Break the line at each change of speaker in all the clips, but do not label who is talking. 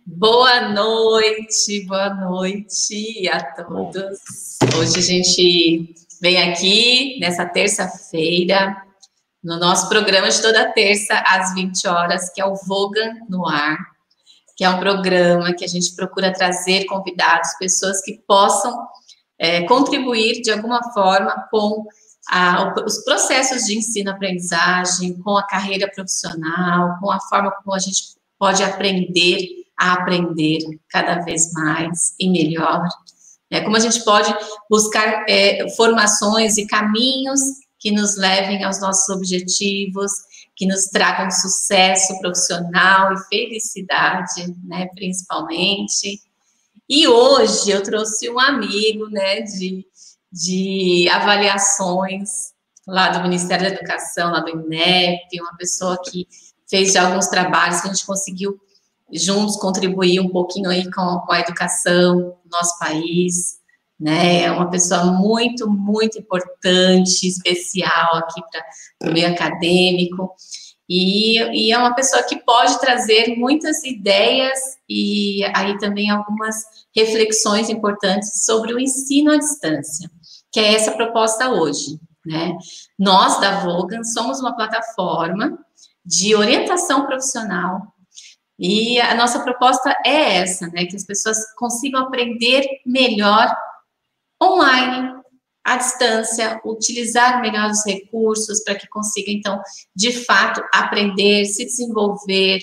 Boa noite a todos. Hoje a gente vem aqui nessa terça-feira, no nosso programa de toda terça, às 20 horas, que é o Vogan no Ar, que é um programa que a gente procura trazer convidados, pessoas que possam contribuir de alguma forma com os processos de ensino-aprendizagem, com a carreira profissional, com a forma como a gente pode aprender a aprender cada vez mais e melhor. Como a gente pode buscar formações e caminhos que nos levem aos nossos objetivos, que nos tragam sucesso profissional e felicidade, né, principalmente. E hoje eu trouxe um amigo, né, de avaliações lá do Ministério da Educação, lá do INEP, uma pessoa que fez já alguns trabalhos que a gente conseguiu juntos contribuir um pouquinho aí com a educação do nosso país, né? É uma pessoa muito, muito importante, especial aqui para o meio acadêmico, e é uma pessoa que pode trazer muitas ideias e aí também algumas reflexões importantes sobre o ensino à distância, que é essa proposta hoje, né? Nós, da Vogan, somos uma plataforma de orientação profissional e a nossa proposta é essa, né? Que as pessoas consigam aprender melhor online, à distância, utilizar melhor os recursos para que consiga, então, de fato, aprender, se desenvolver,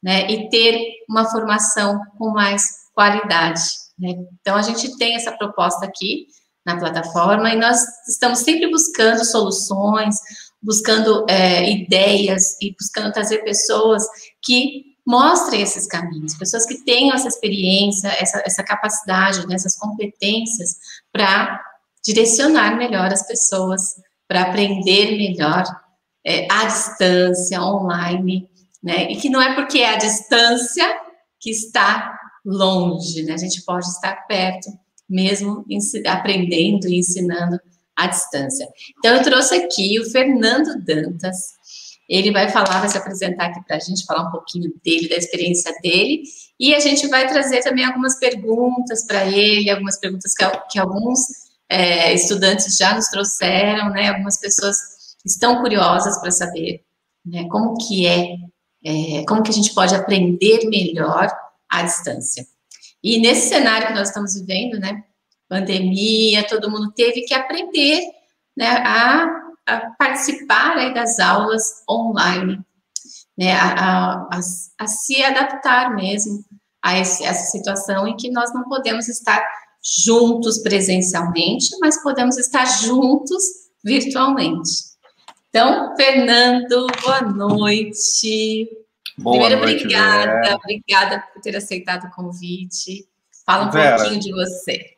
né? E ter uma formação com mais qualidade, né? Então, a gente tem essa proposta aqui na plataforma e nós estamos sempre buscando soluções, buscando ideias e buscando trazer pessoas que mostrem esses caminhos, pessoas que tenham essa experiência, essa capacidade, né, essas competências para direcionar melhor as pessoas, para aprender melhor à distância, online, né, e que não é porque é à distância que está longe, né, a gente pode estar perto, mesmo aprendendo e ensinando à distância. Então, eu trouxe aqui o Fernando Dantas. Ele vai se apresentar aqui para a gente, falar um pouquinho dele, da experiência dele, e a gente vai trazer também algumas perguntas para ele, algumas perguntas que alguns estudantes já nos trouxeram, né? Algumas pessoas estão curiosas para saber, né, como que a gente pode aprender melhor à distância. E nesse cenário que nós estamos vivendo, né, pandemia, todo mundo teve que aprender, né, a participar aí das aulas online, né, a se adaptar mesmo a essa situação em que nós não podemos estar juntos presencialmente, mas podemos estar juntos virtualmente. Então, Fernando, boa noite. Primeiro, obrigada por ter aceitado o convite. Fala um pouquinho de você.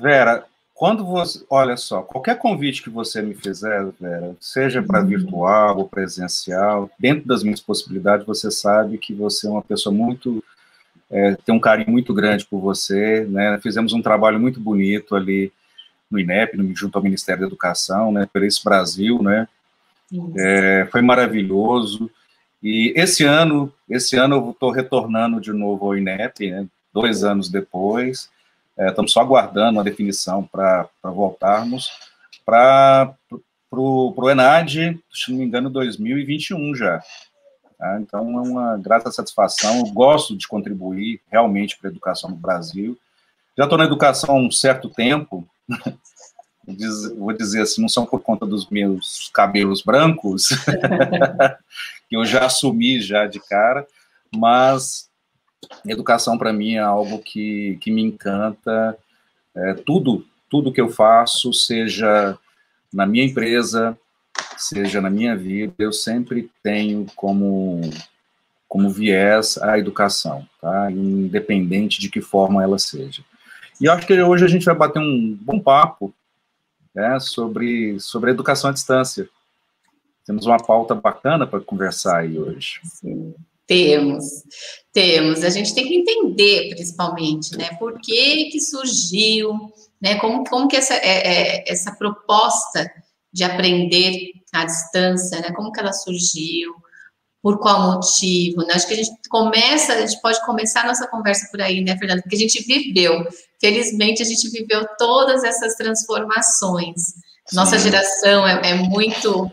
Vera, quando você, olha só, qualquer convite que você me fizer, Vera, seja para virtual ou presencial, dentro das minhas possibilidades, você sabe que você é uma pessoa muito, tem um carinho muito grande por você, né? Fizemos um trabalho muito bonito ali no INEP, junto ao Ministério da Educação, né? Por esse Brasil, né? Foi maravilhoso. E esse ano eu estou retornando de novo ao INEP, né? 2 anos depois. Estamos só aguardando a definição para voltarmos para o ENAD, se não me engano, 2021 já. Tá? Então, é uma grata satisfação. Eu gosto de contribuir realmente para a educação no Brasil. Já estou na educação há um certo tempo, vou dizer assim, não são por conta dos meus cabelos brancos, que eu já assumi já de cara, mas educação para mim é algo que me encanta. Tudo que eu faço, seja na minha empresa, seja na minha vida, eu sempre tenho como viés a educação, tá? Independente de que forma ela seja. E eu acho que hoje a gente vai bater um bom papo, né, sobre a educação à distância. Temos uma pauta bacana para conversar aí hoje.
Sim. Temos. A gente tem que entender, principalmente, né, por que surgiu, né, como que essa proposta de aprender à distância, né, como que ela surgiu, Por qual motivo, né? Acho que a gente pode começar a nossa conversa por aí, né, Fernanda? Porque a gente viveu, felizmente, a gente viveu todas essas transformações. Nossa
Sim.
geração é muito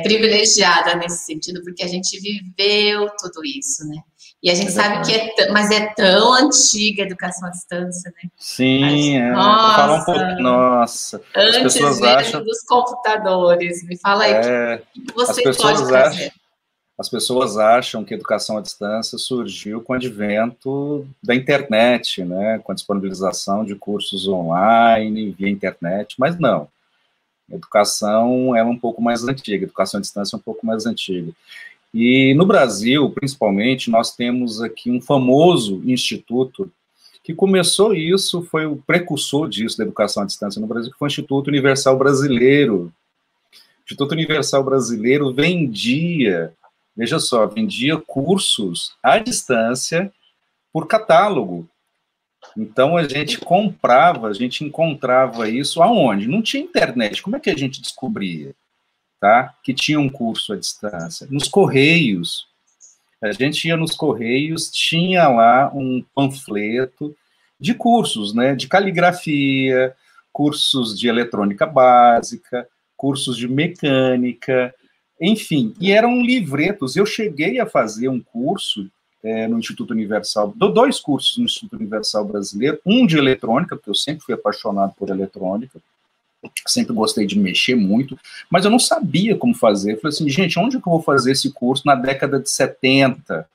privilegiada nesse sentido, porque a gente viveu tudo isso, né? E a gente sabe que mas é tão antiga a educação à distância, né?
Sim, vou falar um pouco, nossa, as pessoas acham
dos computadores, me fala aí o que você pode trazer.
As pessoas acham que a educação à distância surgiu com o advento da internet, né, com a disponibilização de cursos online, via internet, mas não. A educação é um pouco mais antiga, a educação à distância é um pouco mais antiga. E no Brasil, principalmente, nós temos aqui um famoso instituto que começou isso, foi o precursor disso, da educação à distância no Brasil, que foi o Instituto Universal Brasileiro. O Instituto Universal Brasileiro vendia, veja só, vendia cursos à distância por catálogo. Então, a gente encontrava isso aonde? Não tinha internet. Como é que a gente descobria, tá? Que tinha um curso à distância? Nos Correios. A gente ia nos Correios, tinha lá um panfleto de cursos, né? De caligrafia, cursos de eletrônica básica, cursos de mecânica, enfim. E eram livretos. Eu cheguei a fazer um curso no Instituto Universal, dois cursos no Instituto Universal Brasileiro, um de eletrônica, porque eu sempre fui apaixonado por eletrônica, sempre gostei de mexer muito, mas eu não sabia como fazer. Eu falei assim, gente, onde que eu vou fazer esse curso na década de 70,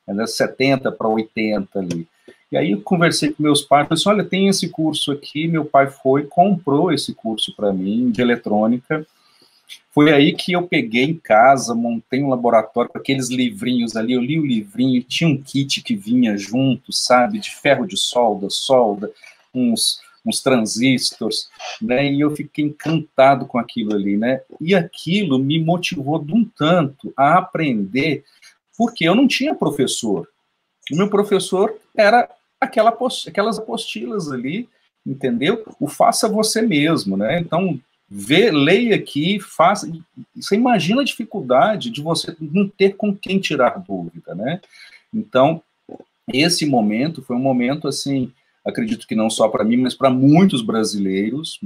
né, 70 para 80 ali? E aí eu conversei com meus pais, falei assim, olha, tem esse curso aqui, meu pai foi, comprou esse curso para mim, de eletrônica. Foi aí que eu peguei em casa, montei um laboratório com aqueles livrinhos ali, eu li o livrinho, tinha um kit que vinha junto, sabe, de ferro de solda, uns transistores, né, e eu fiquei encantado com aquilo ali, né, e aquilo me motivou de um tanto a aprender, porque eu não tinha professor, o meu professor era aquelas apostilas ali, entendeu? O faça você mesmo, né, então leia aqui, faça. Você imagina a dificuldade de você não ter com quem tirar dúvida, né? Então, esse momento foi um momento, assim, acredito que não só para mim, mas para muitos brasileiros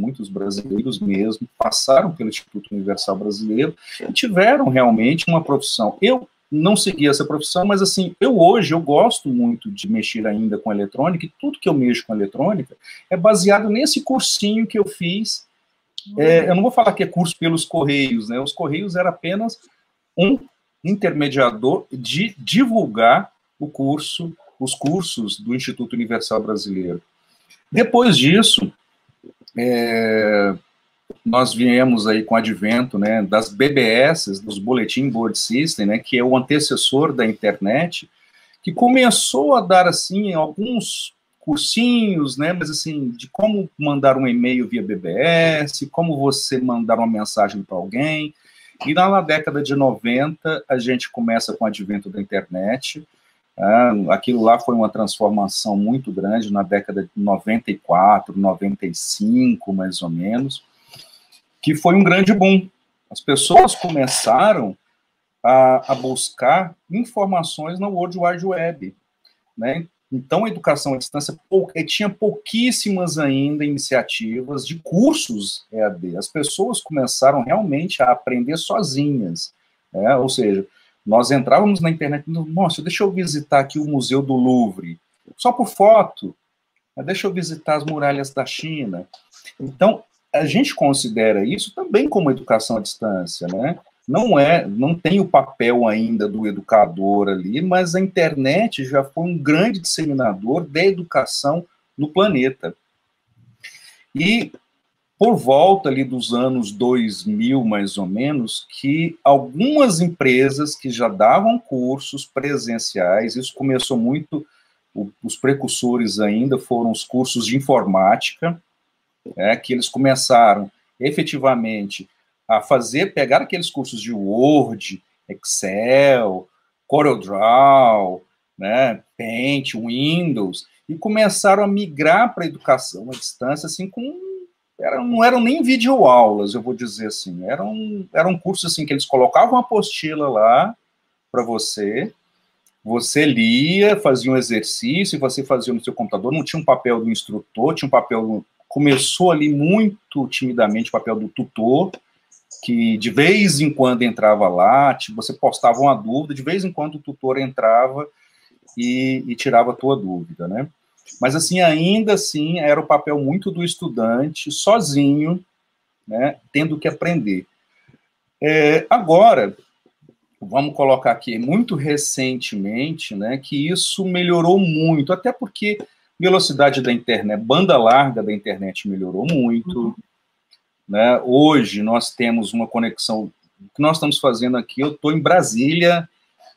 mesmo, passaram pelo Instituto Universal Brasileiro e tiveram realmente uma profissão. Eu não segui essa profissão, mas, assim, hoje eu gosto muito de mexer ainda com eletrônica, e tudo que eu mexo com eletrônica é baseado nesse cursinho que eu fiz. Eu não vou falar que é curso pelos Correios, né? Os Correios era apenas um intermediador de divulgar os cursos do Instituto Universal Brasileiro. Depois disso, nós viemos aí com o advento, né, das BBS, dos Bulletin Board System, né, que é o antecessor da internet, que começou a dar, assim, alguns cursinhos, né, mas assim, de como mandar um e-mail via BBS, como você mandar uma mensagem para alguém, e na década de 90, a gente começa com o advento da internet, aquilo lá foi uma transformação muito grande, na década de 94, 95, mais ou menos, que foi um grande boom. As pessoas começaram a buscar informações na World Wide Web, né? Então, a educação à distância tinha pouquíssimas ainda iniciativas de cursos EAD. As pessoas começaram realmente a aprender sozinhas, né? Ou seja, nós entrávamos na internet, nossa, deixa eu visitar aqui o Museu do Louvre, só por foto, deixa eu visitar as muralhas da China. Então, a gente considera isso também como educação à distância, né? Não tem o papel ainda do educador ali, mas a internet já foi um grande disseminador da educação no planeta. E por volta ali dos anos 2000, mais ou menos, que algumas empresas que já davam cursos presenciais, isso começou muito, os precursores ainda foram os cursos de informática, que eles começaram efetivamente a pegar aqueles cursos de Word, Excel, CorelDRAW, né, Paint, Windows, e começaram a migrar para a educação à distância, assim, não eram nem videoaulas, eu vou dizer assim, eram cursos assim, que eles colocavam uma apostila lá, para você, você lia, fazia um exercício, você fazia no seu computador, não tinha um papel do instrutor, tinha um papel... Começou ali muito timidamente o papel do tutor, que de vez em quando entrava lá, tipo, você postava uma dúvida, de vez em quando o tutor entrava e tirava a tua dúvida, né? Mas, assim, ainda assim, era o papel muito do estudante, sozinho, né, tendo que aprender. Agora, vamos colocar aqui, muito recentemente, né, que isso melhorou muito, até porque velocidade da internet, banda larga da internet melhorou muito, né? Hoje nós temos uma conexão, o que nós estamos fazendo aqui, eu estou em Brasília,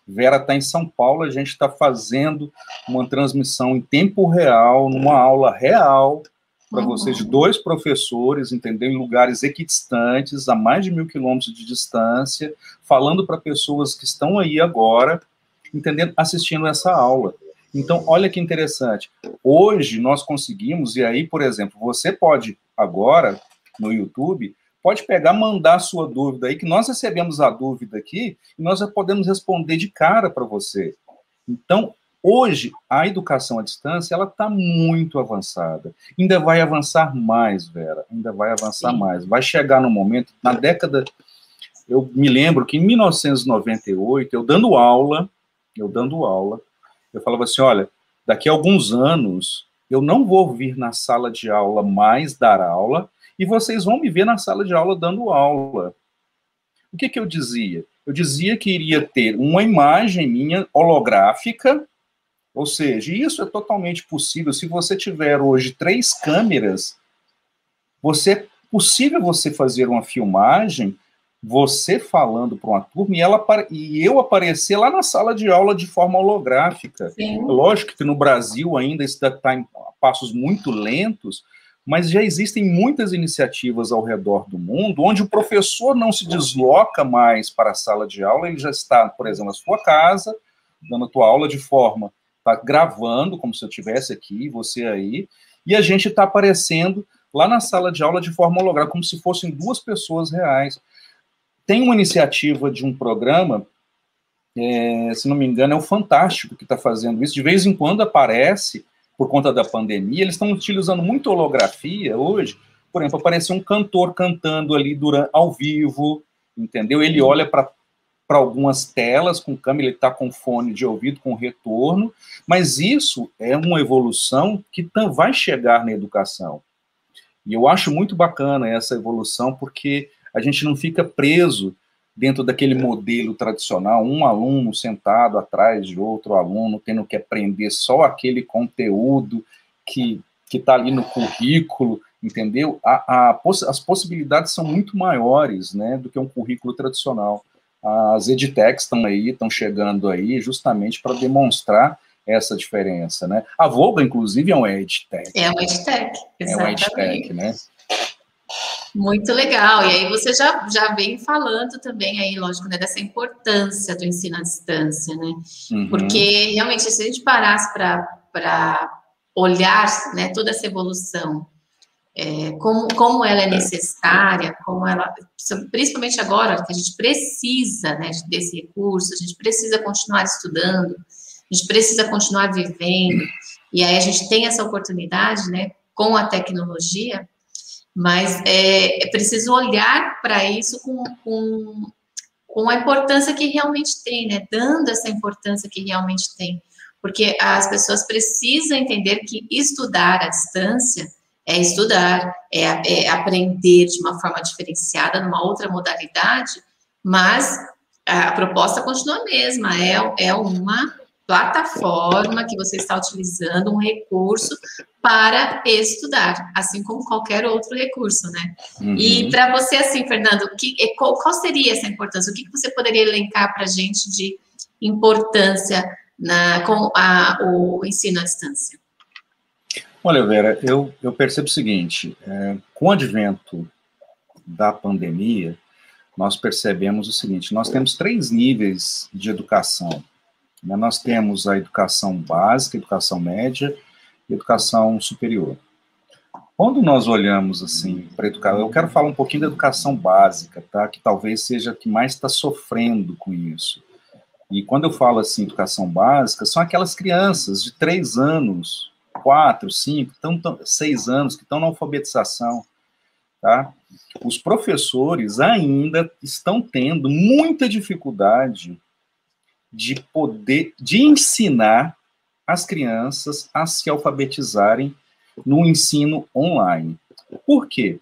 Vera está em São Paulo, a gente está fazendo uma transmissão em tempo real, numa aula real, para vocês, 2 professores, entendeu? Em lugares equidistantes, a mais de 1.000 quilômetros de distância, falando para pessoas que estão aí agora, entendendo? Assistindo essa aula. Então, olha que interessante. Hoje nós conseguimos, e aí, por exemplo, você pode agora, no YouTube, pode pegar, mandar a sua dúvida aí, que nós recebemos a dúvida aqui, e nós já podemos responder de cara para você. Então, hoje, a educação à distância, ela está muito avançada. Ainda vai avançar mais, Vera, ainda vai avançar mais. Vai chegar no momento, na década... Eu me lembro que em 1998, eu dando aula, eu falava assim, olha, daqui a alguns anos, eu não vou vir na sala de aula mais dar aula, e vocês vão me ver na sala de aula dando aula. O que eu dizia? Eu dizia que iria ter uma imagem minha holográfica, ou seja, isso é totalmente possível. Se você tiver hoje 3 câmeras, é possível você fazer uma filmagem, você falando para uma turma e eu aparecer lá na sala de aula de forma holográfica. Sim. Lógico que no Brasil ainda está em passos muito lentos, mas já existem muitas iniciativas ao redor do mundo onde o professor não se desloca mais para a sala de aula, ele já está, por exemplo, na sua casa, dando a tua aula de forma, está gravando, como se eu estivesse aqui, você aí, e a gente está aparecendo lá na sala de aula de forma holográfica, como se fossem 2 pessoas reais. Tem uma iniciativa de um programa, se não me engano, é o Fantástico que está fazendo isso, de vez em quando aparece, por conta da pandemia, eles estão utilizando muito holografia hoje, por exemplo, apareceu um cantor cantando ali ao vivo, entendeu? Ele olha para algumas telas com câmera, ele está com fone de ouvido, com retorno, mas isso é uma evolução que vai chegar na educação. E eu acho muito bacana essa evolução, porque a gente não fica preso dentro daquele modelo tradicional, um aluno sentado atrás de outro aluno, tendo que aprender só aquele conteúdo que está ali no currículo, entendeu? As possibilidades são muito maiores, né, do que um currículo tradicional. As edtechs estão chegando aí justamente para demonstrar essa diferença, né? A Volga, inclusive, é uma edtech.
É uma edtech, exatamente.
É uma edtech, né?
Muito legal. E aí você já vem falando também aí, lógico, né, dessa importância do ensino à distância, né? Porque, realmente, se a gente parasse para olhar, né, toda essa evolução, como ela é necessária, como ela, principalmente agora, que a gente precisa, né, desse recurso, a gente precisa continuar estudando, a gente precisa continuar vivendo, e aí a gente tem essa oportunidade, né, com a tecnologia, mas é preciso olhar para isso com a importância que realmente tem, né? Dando essa importância que realmente tem. Porque as pessoas precisam entender que estudar à distância é estudar, é aprender de uma forma diferenciada, numa outra modalidade, mas a proposta continua a mesma, é uma plataforma que você está utilizando, um recurso para estudar, assim como qualquer outro recurso, né? E para você, assim, Fernando, qual seria essa importância? O que você poderia elencar para a gente de importância com o ensino à distância?
Olha, Vera, eu percebo o seguinte, com o advento da pandemia, nós percebemos o seguinte, nós temos 3 níveis de educação. Nós temos a educação básica, educação média e educação superior. Quando nós olhamos assim para a educação, eu quero falar um pouquinho da educação básica, tá? Que talvez seja a que mais está sofrendo com isso. E quando eu falo assim, educação básica, são aquelas crianças de 3 anos, 4, 5, 6 anos, que estão na alfabetização, tá? Os professores ainda estão tendo muita dificuldade de ensinar as crianças a se alfabetizarem no ensino online. Por quê?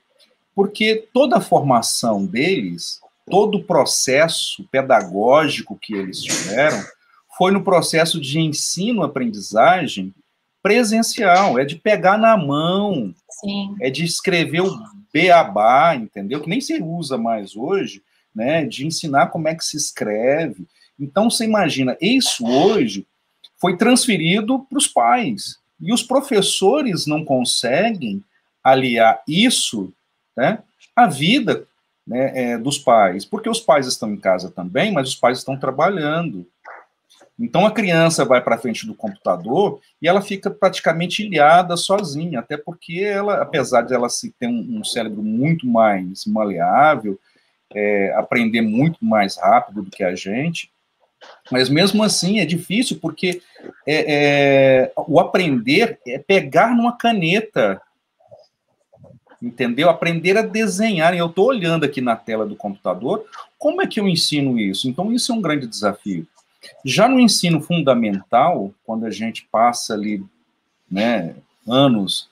Porque toda a formação deles, todo o processo pedagógico que eles tiveram, foi no processo de ensino-aprendizagem presencial, é de pegar na mão, sim, é de escrever o beabá, entendeu? Que nem se usa mais hoje, né? De ensinar como é que se escreve. Então, você imagina, isso hoje foi transferido para os pais. E os professores não conseguem aliar isso, né, à vida, né, dos pais. Porque os pais estão em casa também, mas os pais estão trabalhando. Então, a criança vai para frente do computador e ela fica praticamente ilhada sozinha, até porque ela, apesar de ela ter um cérebro muito mais maleável, aprender muito mais rápido do que a gente, mas mesmo assim é difícil, porque o aprender é pegar numa caneta, entendeu? Aprender a desenhar. E eu estou olhando aqui na tela do computador, como é que eu ensino isso? Então, isso é um grande desafio. Já no ensino fundamental, quando a gente passa ali, né, anos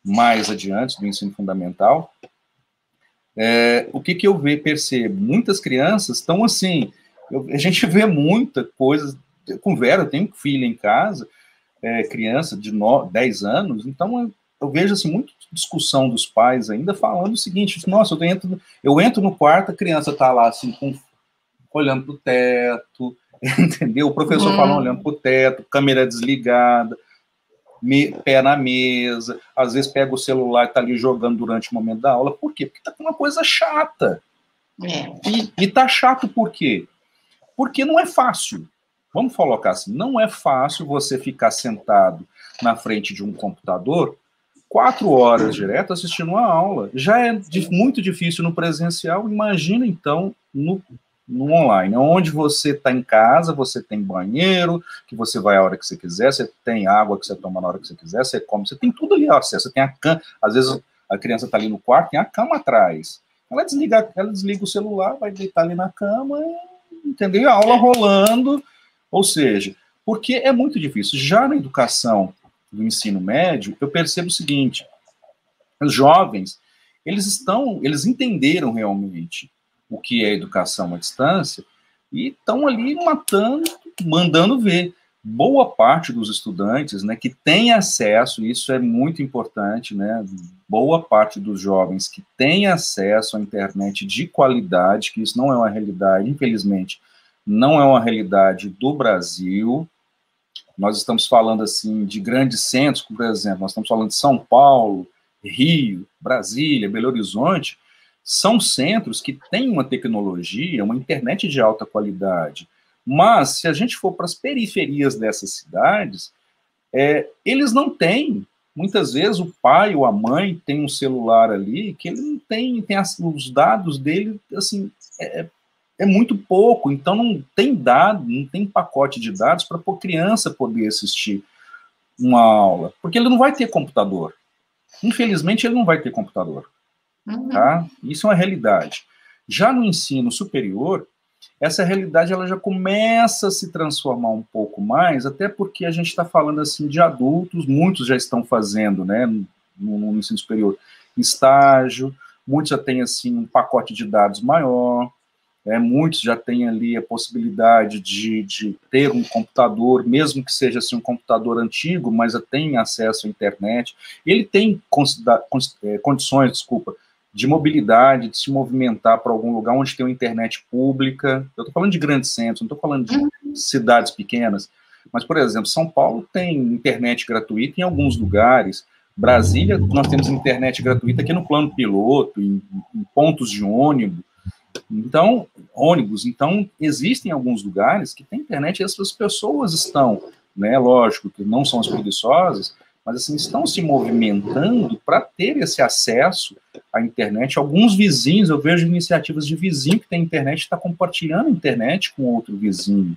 mais adiante do ensino fundamental, o que eu percebo? Muitas crianças estão assim, a gente vê muita coisa, com Vera, eu tenho filha em casa, criança de 10 anos, então eu vejo assim, muita discussão dos pais ainda falando o seguinte, nossa, eu entro no quarto, a criança está lá assim, olhando para o teto, entendeu? O professor falando, olhando para o teto, câmera desligada, pé na mesa, às vezes pega o celular e está ali jogando durante o momento da aula. Por quê? Porque está com uma coisa chata. E está chato por quê? Porque não é fácil. Vamos colocar assim, não é fácil você ficar sentado na frente de um computador 4 horas direto assistindo uma aula. Já é muito difícil no presencial, imagina então no online, onde você está em casa, você tem banheiro, que você vai a hora que você quiser, você tem água que você toma na hora que você quiser, você come, você tem tudo ali ao acesso, você tem a cama, às vezes a criança está ali no quarto, tem a cama atrás, ela desliga o celular, vai deitar ali na cama, entendeu? E a aula rolando, ou seja, porque é muito difícil. Já na educação do ensino médio, eu percebo o seguinte, os jovens, eles entenderam realmente o que é educação à distância, e estão ali mandando ver. Boa parte dos estudantes, né, que tem acesso, isso é muito importante, né, boa parte dos jovens que têm acesso à internet de qualidade, que isso não é uma realidade, infelizmente, não é uma realidade do Brasil. Nós estamos falando, assim, de grandes centros, por exemplo, nós estamos falando de São Paulo, Rio, Brasília, Belo Horizonte, são centros que têm uma tecnologia, uma internet de alta qualidade. Mas, se a gente for para as periferias dessas cidades, eles não têm. Muitas vezes o pai ou a mãe tem um celular ali que ele não tem os dados dele, assim, é muito pouco. Então, não tem dado, não tem pacote de dados para a criança poder assistir uma aula. Porque ele não vai ter computador. Infelizmente, ele não vai ter computador. Tá? Isso é uma realidade. Já no ensino superior, essa realidade ela já começa a se transformar um pouco mais, até porque a gente está falando assim de adultos, muitos já estão fazendo, né, no ensino superior, estágio, muitos já têm assim um pacote de dados maior, muitos já têm ali a possibilidade de ter um computador, mesmo que seja assim, um computador antigo, mas já tem acesso à internet, ele tem condições, de mobilidade, de se movimentar para algum lugar onde tem uma internet pública. Eu estou falando de grandes centros, não estou falando de cidades pequenas, mas, por exemplo, São Paulo tem internet gratuita em alguns lugares, Brasília, nós temos internet gratuita aqui no plano piloto, em pontos de ônibus, então, existem alguns lugares que tem internet e essas pessoas estão, né, lógico, que não são as preguiçosas, mas assim, estão se movimentando para ter esse acesso à internet. Alguns vizinhos, eu vejo iniciativas de vizinho que tem internet, está compartilhando a internet com outro vizinho.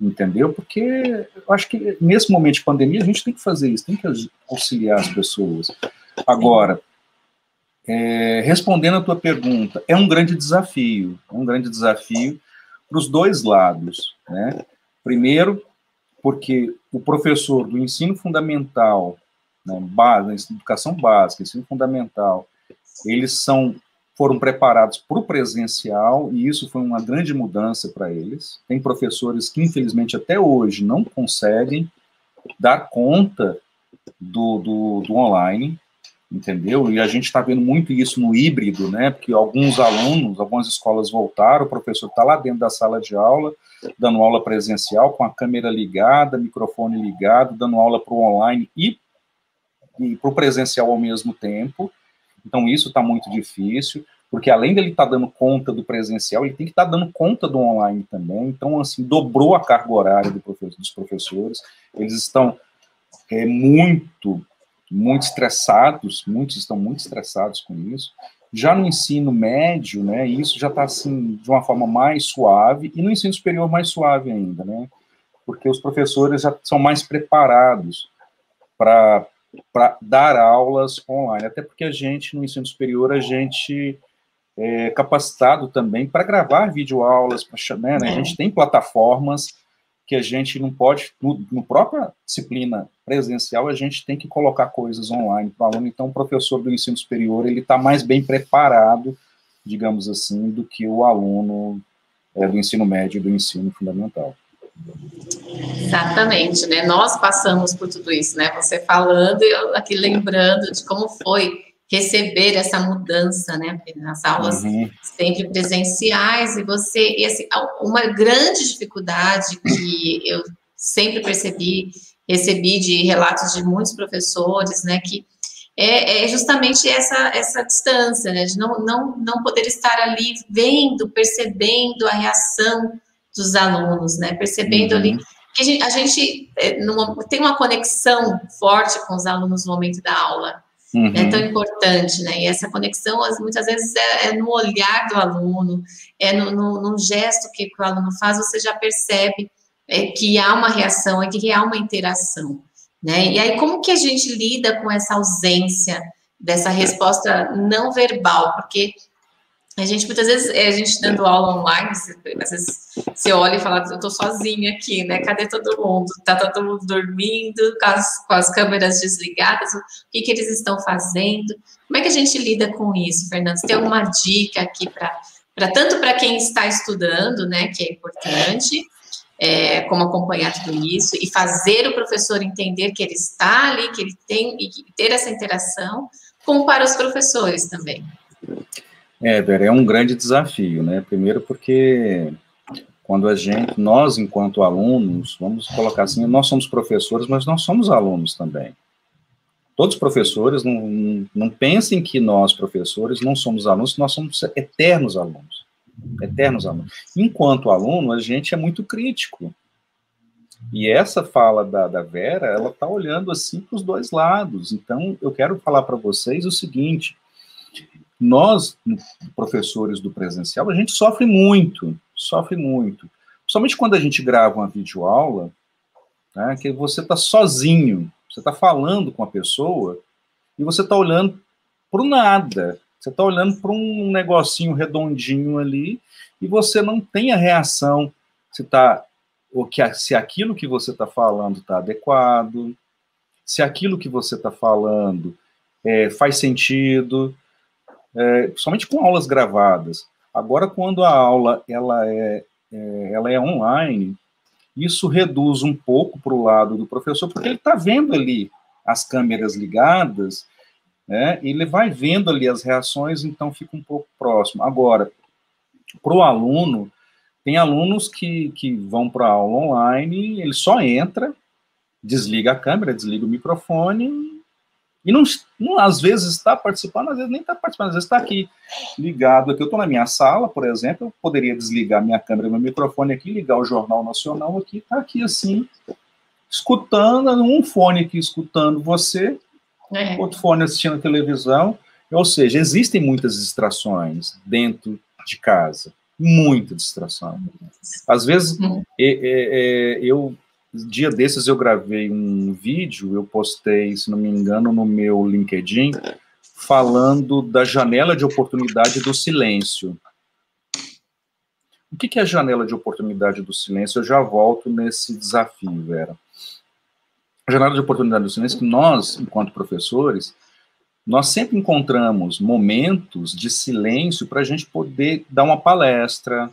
entendeu? Porque eu acho que nesse momento de pandemia a gente tem que fazer isso, tem que auxiliar as pessoas. Agora, respondendo a tua pergunta, é um grande desafio para os dois lados, né? Primeiro, porque o professor do ensino fundamental, né, educação básica, ensino fundamental, eles foram preparados para o presencial, e isso foi uma grande mudança para eles. Tem professores que, infelizmente, até hoje não conseguem dar conta do online, entendeu? E a gente está vendo muito isso no híbrido, né? Porque algumas escolas voltaram, o professor está lá dentro da sala de aula, dando aula presencial, com a câmera ligada, microfone ligado, dando aula para o online e para o presencial ao mesmo tempo. Então, isso está muito difícil, porque além dele estar dando conta do presencial, ele tem que estar dando conta do online também. Então, assim, dobrou a carga horária dos professores. Eles estão muito estressados, muitos estão muito estressados com isso. Já no ensino médio, né, isso já está, assim, de uma forma mais suave, e no ensino superior mais suave ainda, né, porque os professores já são mais preparados para dar aulas online, até porque a gente, no ensino superior, a gente é capacitado também para gravar videoaulas, né, a gente tem plataformas que a gente não pode, no própria disciplina presencial, a gente tem que colocar coisas online para o aluno. Então, o professor do ensino superior, ele está mais bem preparado, digamos assim, do que o aluno do ensino médio e do ensino fundamental.
Exatamente, né? Nós passamos por tudo isso, né? Você falando e eu aqui lembrando de como foi receber essa mudança, né? Nas aulas sempre presenciais, e assim, uma grande dificuldade que eu sempre recebi de relatos de muitos professores, né? Que é justamente essa distância, né? De não poder estar ali vendo, percebendo a reação dos alunos, né? Percebendo ali que a gente tem uma conexão forte com os alunos no momento da aula. É tão importante, né? E essa conexão, muitas vezes, é no olhar do aluno, é no gesto que o aluno faz, você já percebe que há uma reação, que há uma interação, né? E aí, como que a gente lida com essa ausência dessa resposta não verbal? Porque a gente, muitas vezes, a gente dando aula online, às vezes você olha e fala, eu tô sozinha aqui, né? Cadê todo mundo? Tá todo mundo dormindo, com as câmeras desligadas, o que eles estão fazendo? Como é que a gente lida com isso, Fernando? Você tem alguma dica aqui tanto para quem está estudando, né, que é importante, como acompanhar tudo isso, e fazer o professor entender que ele está ali, que ele tem, e ter essa interação, como para os professores também.
Vera, é um grande desafio, né? Primeiro porque quando nós, enquanto alunos, vamos colocar assim, nós somos professores, mas nós somos alunos também. Todos os professores, não pensem que nós, professores, não somos alunos, nós somos eternos alunos. Eternos alunos. Enquanto aluno, a gente é muito crítico. E essa fala da Vera, ela está olhando assim para os dois lados. Então, eu quero falar para vocês o seguinte: nós, professores do presencial, a gente sofre muito. Principalmente quando a gente grava uma videoaula, né, que você está sozinho, você está falando com a pessoa e você está olhando para o nada. Você está olhando para um negocinho redondinho ali e você não tem a reação se aquilo que você está falando está adequado, se aquilo que você está falando faz sentido, principalmente com aulas gravadas. Agora, quando a aula ela é online, isso reduz um pouco para o lado do professor, porque ele está vendo ali as câmeras ligadas, né, ele vai vendo ali as reações, então fica um pouco próximo. Agora, para o aluno, tem alunos que vão para a aula online, ele só entra, desliga a câmera, desliga o microfone, e não, às vezes está participando, às vezes nem está participando, às vezes está aqui ligado. Aqui eu estou na minha sala, por exemplo, eu poderia desligar minha câmera e meu microfone aqui, ligar o Jornal Nacional aqui, está aqui assim, escutando, um fone aqui escutando você, outro fone assistindo a televisão. Ou seja, existem muitas distrações dentro de casa, muita distração. Às vezes, dia desses eu gravei um vídeo, eu postei, se não me engano, no meu LinkedIn, falando da janela de oportunidade do silêncio. O que é a janela de oportunidade do silêncio? Eu já volto nesse desafio, Vera. A janela de oportunidade do silêncio é que nós, enquanto professores, nós sempre encontramos momentos de silêncio para a gente poder dar uma palestra.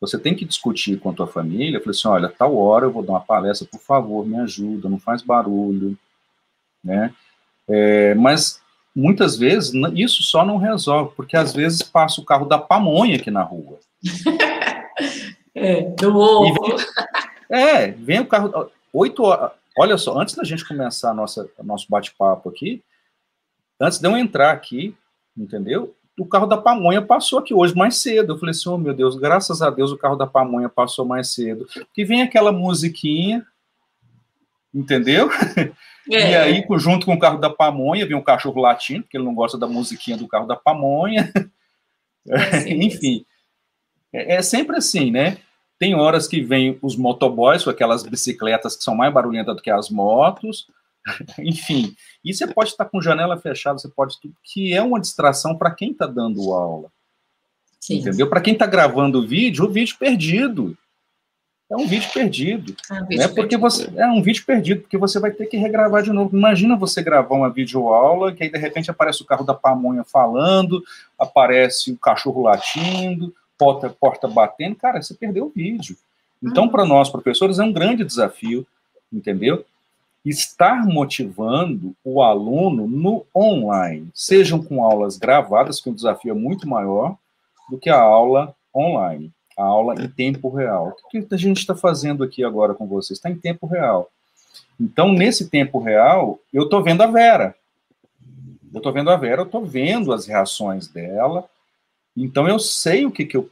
Você tem que discutir com a tua família, falar assim, olha, tal hora eu vou dar uma palestra, por favor, me ajuda, não faz barulho, né? Mas muitas vezes isso só não resolve, porque às vezes passa o carro da pamonha aqui na rua.
Do ovo.
Vem o carro, 8 horas, olha só, antes da gente começar nosso bate-papo aqui, antes de eu entrar aqui, entendeu? O carro da pamonha passou aqui hoje mais cedo. Eu falei assim, oh meu Deus, graças a Deus o carro da pamonha passou mais cedo. Porque vem aquela musiquinha, entendeu? E aí, junto com o carro da pamonha, vem um cachorro latindo, porque ele não gosta da musiquinha do carro da pamonha. Enfim, é sempre assim, né? Tem horas que vem os motoboys com aquelas bicicletas que são mais barulhentas do que as motos. Enfim, e você pode estar com janela fechada, você pode tudo, que é uma distração para quem está dando aula. Sim. Entendeu? Para quem está gravando o vídeo perdido. É um vídeo perdido. É um vídeo perdido, porque você vai ter que regravar de novo. Imagina você gravar uma videoaula, que aí de repente aparece o carro da pamonha falando, aparece o cachorro latindo, porta batendo. Cara, você perdeu o vídeo. Então, para nós, professores, é um grande desafio, entendeu? Estar motivando o aluno no online, sejam com aulas gravadas, que o desafio é muito maior do que a aula online, a aula em tempo real. O que a gente está fazendo aqui agora com vocês? Está em tempo real. Então, nesse tempo real, eu estou vendo a Vera. Eu estou vendo as reações dela, então eu sei o que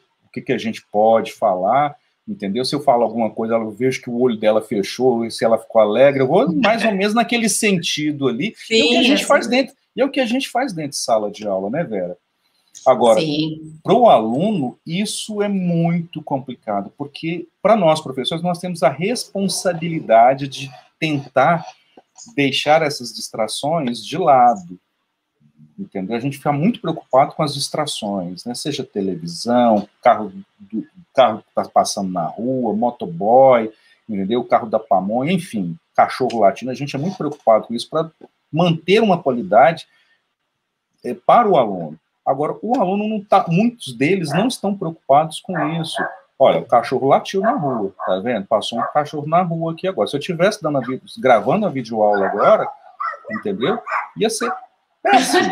a gente pode falar, entendeu? Se eu falo alguma coisa, eu vejo que o olho dela fechou, e se ela ficou alegre, eu vou mais ou menos naquele sentido ali. Sim, é o que a gente faz dentro, e é o que a gente faz dentro de sala de aula, né, Vera? Agora, para o aluno, isso é muito complicado, porque para nós, professores, nós temos a responsabilidade de tentar deixar essas distrações de lado. Entendeu? A gente fica muito preocupado com as distrações, né? Seja televisão, carro que está passando na rua, motoboy, entendeu? O carro da pamonha, enfim, cachorro latindo. A gente é muito preocupado com isso para manter uma qualidade para o aluno. Agora, o aluno não tá, muitos deles não estão preocupados com isso. Olha, o cachorro latiu na rua, tá vendo? Passou um cachorro na rua aqui agora. Se eu estivesse gravando a videoaula agora, entendeu? Ia ser péssimo.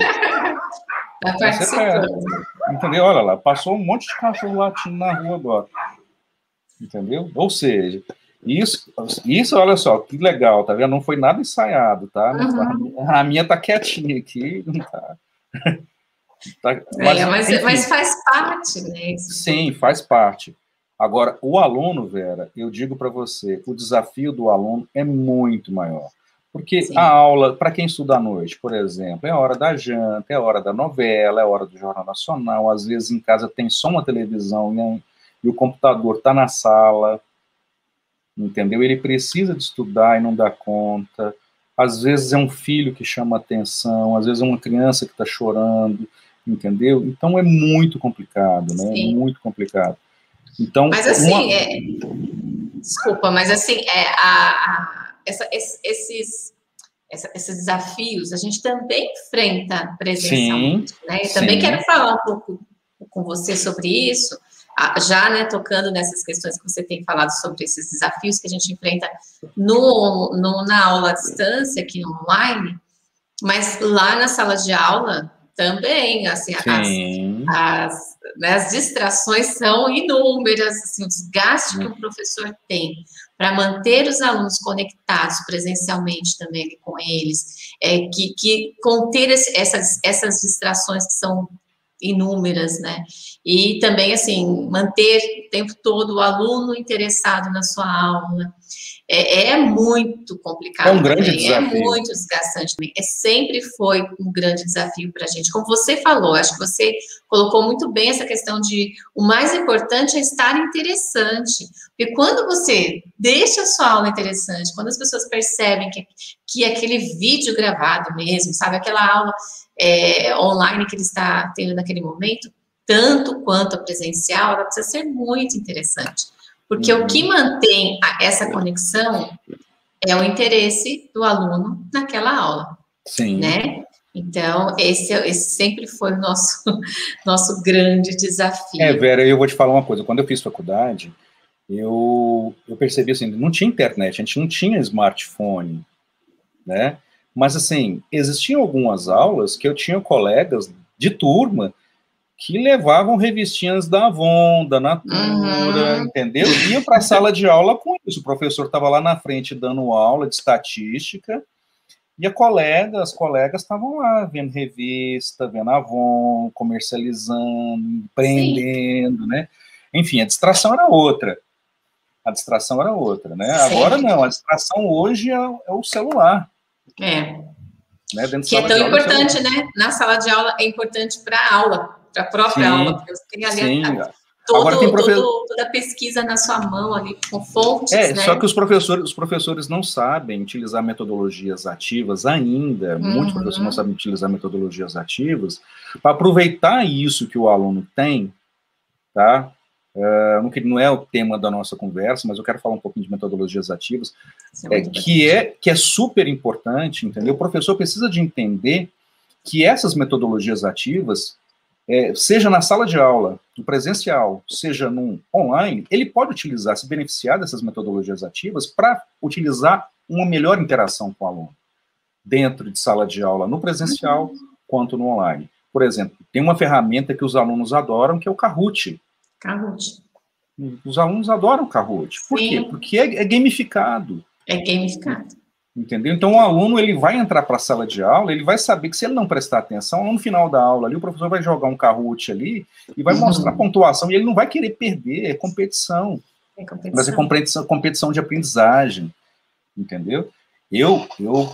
Entendeu? Olha lá, passou um monte de cachorro latindo na rua agora. Entendeu? Ou seja, isso, olha só, que legal, tá vendo? Não foi nada ensaiado, tá? A minha tá quietinha aqui, não tá.
Mas faz parte, né?
Sim, faz parte. Agora, o aluno, Vera, eu digo para você, o desafio do aluno é muito maior. Porque a aula, para quem estuda à noite, por exemplo, é a hora da janta, é a hora da novela, é a hora do Jornal Nacional, às vezes em casa tem só uma televisão, né, e o computador está na sala, entendeu? Ele precisa de estudar e não dá conta. Às vezes é um filho que chama atenção, às vezes é uma criança que está chorando, entendeu? Então é muito complicado, né? Sim. Muito complicado. Então,
mas assim, desculpa, mas assim, esses desafios a gente também enfrenta presencialmente, né? Eu também quero falar um pouco com você sobre isso, já, né, tocando nessas questões que você tem falado sobre esses desafios que a gente enfrenta na aula à distância, aqui online, mas lá na sala de aula também, assim, as distrações são inúmeras, assim, o desgaste que o professor tem para manter os alunos conectados presencialmente também ali com eles, que conter essas distrações que são inúmeras, né? E também, assim, manter o tempo todo o aluno interessado na sua aula. é muito complicado.
É um grande
também,
desafio.
É muito desgastante também. Sempre foi um grande desafio para a gente. Como você falou, acho que você colocou muito bem essa questão de o mais importante é estar interessante. Porque quando você deixa a sua aula interessante, quando as pessoas percebem que aquele vídeo gravado mesmo, sabe, aquela aula online que ele está tendo naquele momento, tanto quanto a presencial, ela precisa ser muito interessante. Porque o que mantém essa conexão é o interesse do aluno naquela aula.
Sim.
Né? Então, esse sempre foi o nosso grande desafio.
Vera, eu vou te falar uma coisa. Quando eu fiz faculdade, eu percebi assim, não tinha internet, a gente não tinha smartphone, né? Mas, assim, existiam algumas aulas que eu tinha colegas de turma que levavam revistinhas da Avon, da Natura, entendeu? Iam para a sala de aula com isso. O professor estava lá na frente dando aula de estatística e as colegas estavam lá vendo revista, vendo Avon, comercializando, empreendendo, né? Enfim, a distração era outra. Né? Agora não, a distração hoje é o celular.
Né?
Que
é tão importante, né? Na sala de aula é importante para a aula, para a própria aula, porque você tem ali toda a pesquisa na sua mão ali, com fontes, né?
Só que os professores não sabem utilizar metodologias ativas ainda, muitos professores não sabem utilizar metodologias ativas, para aproveitar isso que o aluno tem, tá? Não é o tema da nossa conversa, mas eu quero falar um pouquinho de metodologias ativas, que é super importante, entendeu? O professor precisa de entender que essas metodologias ativas, seja na sala de aula, no presencial, seja no online, ele pode utilizar, se beneficiar dessas metodologias ativas para utilizar uma melhor interação com o aluno, dentro de sala de aula, no presencial, quanto no online. Por exemplo, tem uma ferramenta que os alunos adoram, que é o Kahoot. Os alunos adoram o Kahoot. Por quê? Porque é gamificado.
É gamificado.
Entendeu? Então, o aluno ele vai entrar para a sala de aula, ele vai saber que se ele não prestar atenção, no final da aula ali, o professor vai jogar um Kahoot ali e vai mostrar a pontuação, e ele não vai querer perder, é competição. Mas é competição de aprendizagem. Entendeu? Eu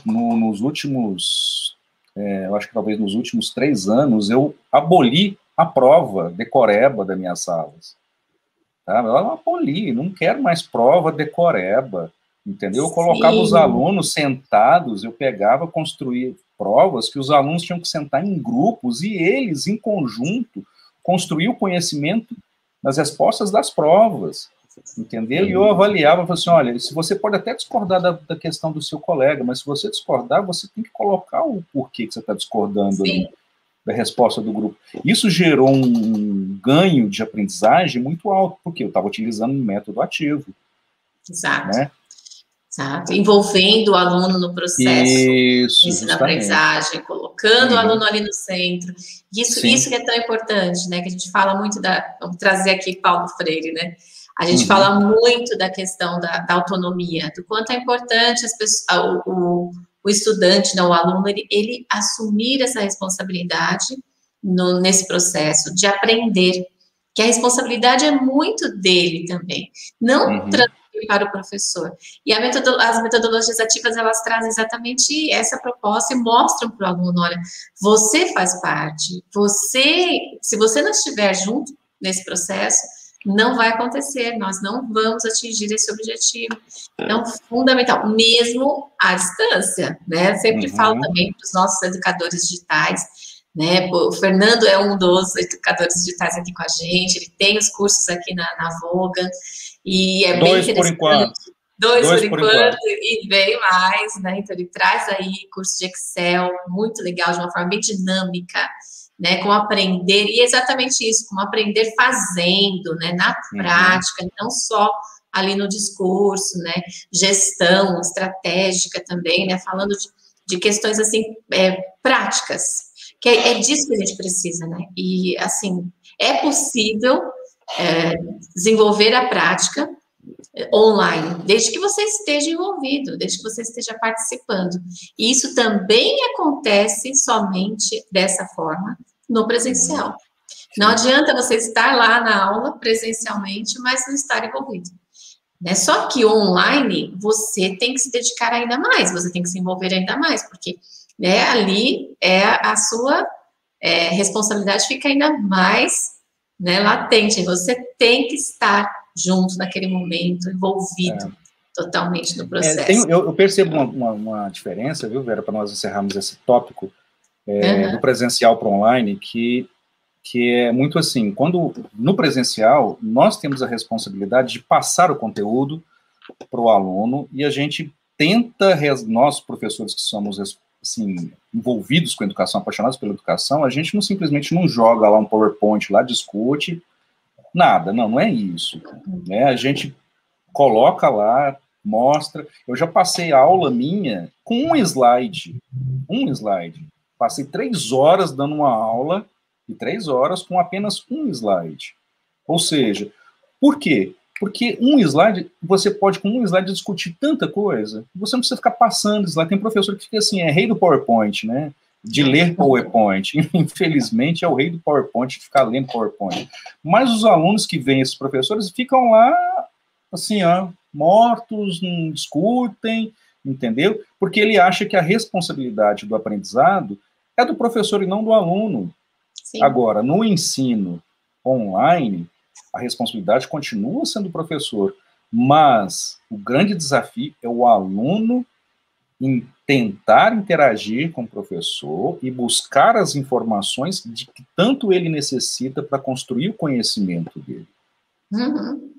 nos últimos, eu acho que talvez nos últimos 3 anos, eu aboli a prova decoreba das minhas salas. Tá? Eu aboli, não quero mais prova decoreba. Entendeu? Eu colocava os alunos sentados, eu pegava, construía provas que os alunos tinham que sentar em grupos e eles, em conjunto, construíam o conhecimento nas respostas das provas. Entendeu? E eu avaliava, falava assim, olha, se você pode até discordar da questão do seu colega, mas se você discordar, você tem que colocar o porquê que você está discordando ali, da resposta do grupo. Isso gerou um ganho de aprendizagem muito alto, porque eu estava utilizando um método ativo.
Exato.
Né?
Exato. Envolvendo o aluno no processo de ensino-aprendizagem, colocando o aluno ali no centro. Isso que é tão importante, né? Que a gente fala muito vamos trazer aqui Paulo Freire, né? A gente fala muito da questão da autonomia, do quanto é importante o estudante, não, o aluno, ele assumir essa responsabilidade nesse processo de aprender, que a responsabilidade é muito dele também, não para o professor. E as metodologias ativas, elas trazem exatamente essa proposta e mostram para o aluno, olha, você faz parte, se você não estiver junto nesse processo, não vai acontecer, nós não vamos atingir esse objetivo. Então, fundamental, mesmo à distância, né? Eu sempre falo também para os nossos educadores digitais, né? O Fernando é um dos educadores digitais aqui com a gente, ele tem os cursos aqui na Voga, e é bem interessante. Dois por enquanto, e vem mais, né? Então, ele traz aí curso de Excel, muito legal, de uma forma bem dinâmica, né, como aprender, e exatamente isso, como aprender fazendo, né, na prática, não só ali no discurso, né, gestão estratégica também, né, falando de questões, assim, práticas, que é disso que a gente precisa, né, e, assim, é possível desenvolver a prática online, desde que você esteja envolvido, desde que você esteja participando. E isso também acontece somente dessa forma no presencial. Não adianta você estar lá na aula presencialmente, mas não estar envolvido. né? Só que online, você tem que se dedicar ainda mais, você tem que se envolver ainda mais, porque, né, ali a sua responsabilidade fica ainda mais, né, latente. Você tem que estar junto naquele momento, envolvido totalmente no processo.
Eu percebo uma diferença, viu, Vera, para nós encerrarmos esse tópico do presencial para online, que é muito assim, quando no presencial, nós temos a responsabilidade de passar o conteúdo para o aluno, e a gente tenta, nós professores que somos assim, envolvidos com a educação, apaixonados pela educação, a gente simplesmente não joga lá um PowerPoint, lá discute, nada, não é isso. Né? A gente coloca lá, mostra. Eu já passei aula minha com um slide. Passei 3 horas dando uma aula, e 3 horas com apenas um slide. Ou seja, por quê? Porque um slide, você pode com um slide discutir tanta coisa, você não precisa ficar passando slide. Tem professor que fica assim, rei do PowerPoint, né? De ler PowerPoint. Infelizmente, é o rei do PowerPoint de ficar lendo PowerPoint. Mas os alunos que vêm, esses professores, ficam lá, assim, mortos, não discutem, entendeu? Porque ele acha que a responsabilidade do aprendizado é do professor e não do aluno. Sim. Agora, no ensino online, a responsabilidade continua sendo do professor, mas o grande desafio é o aluno em tentar interagir com o professor e buscar as informações de que tanto ele necessita para construir o conhecimento dele.
Uhum.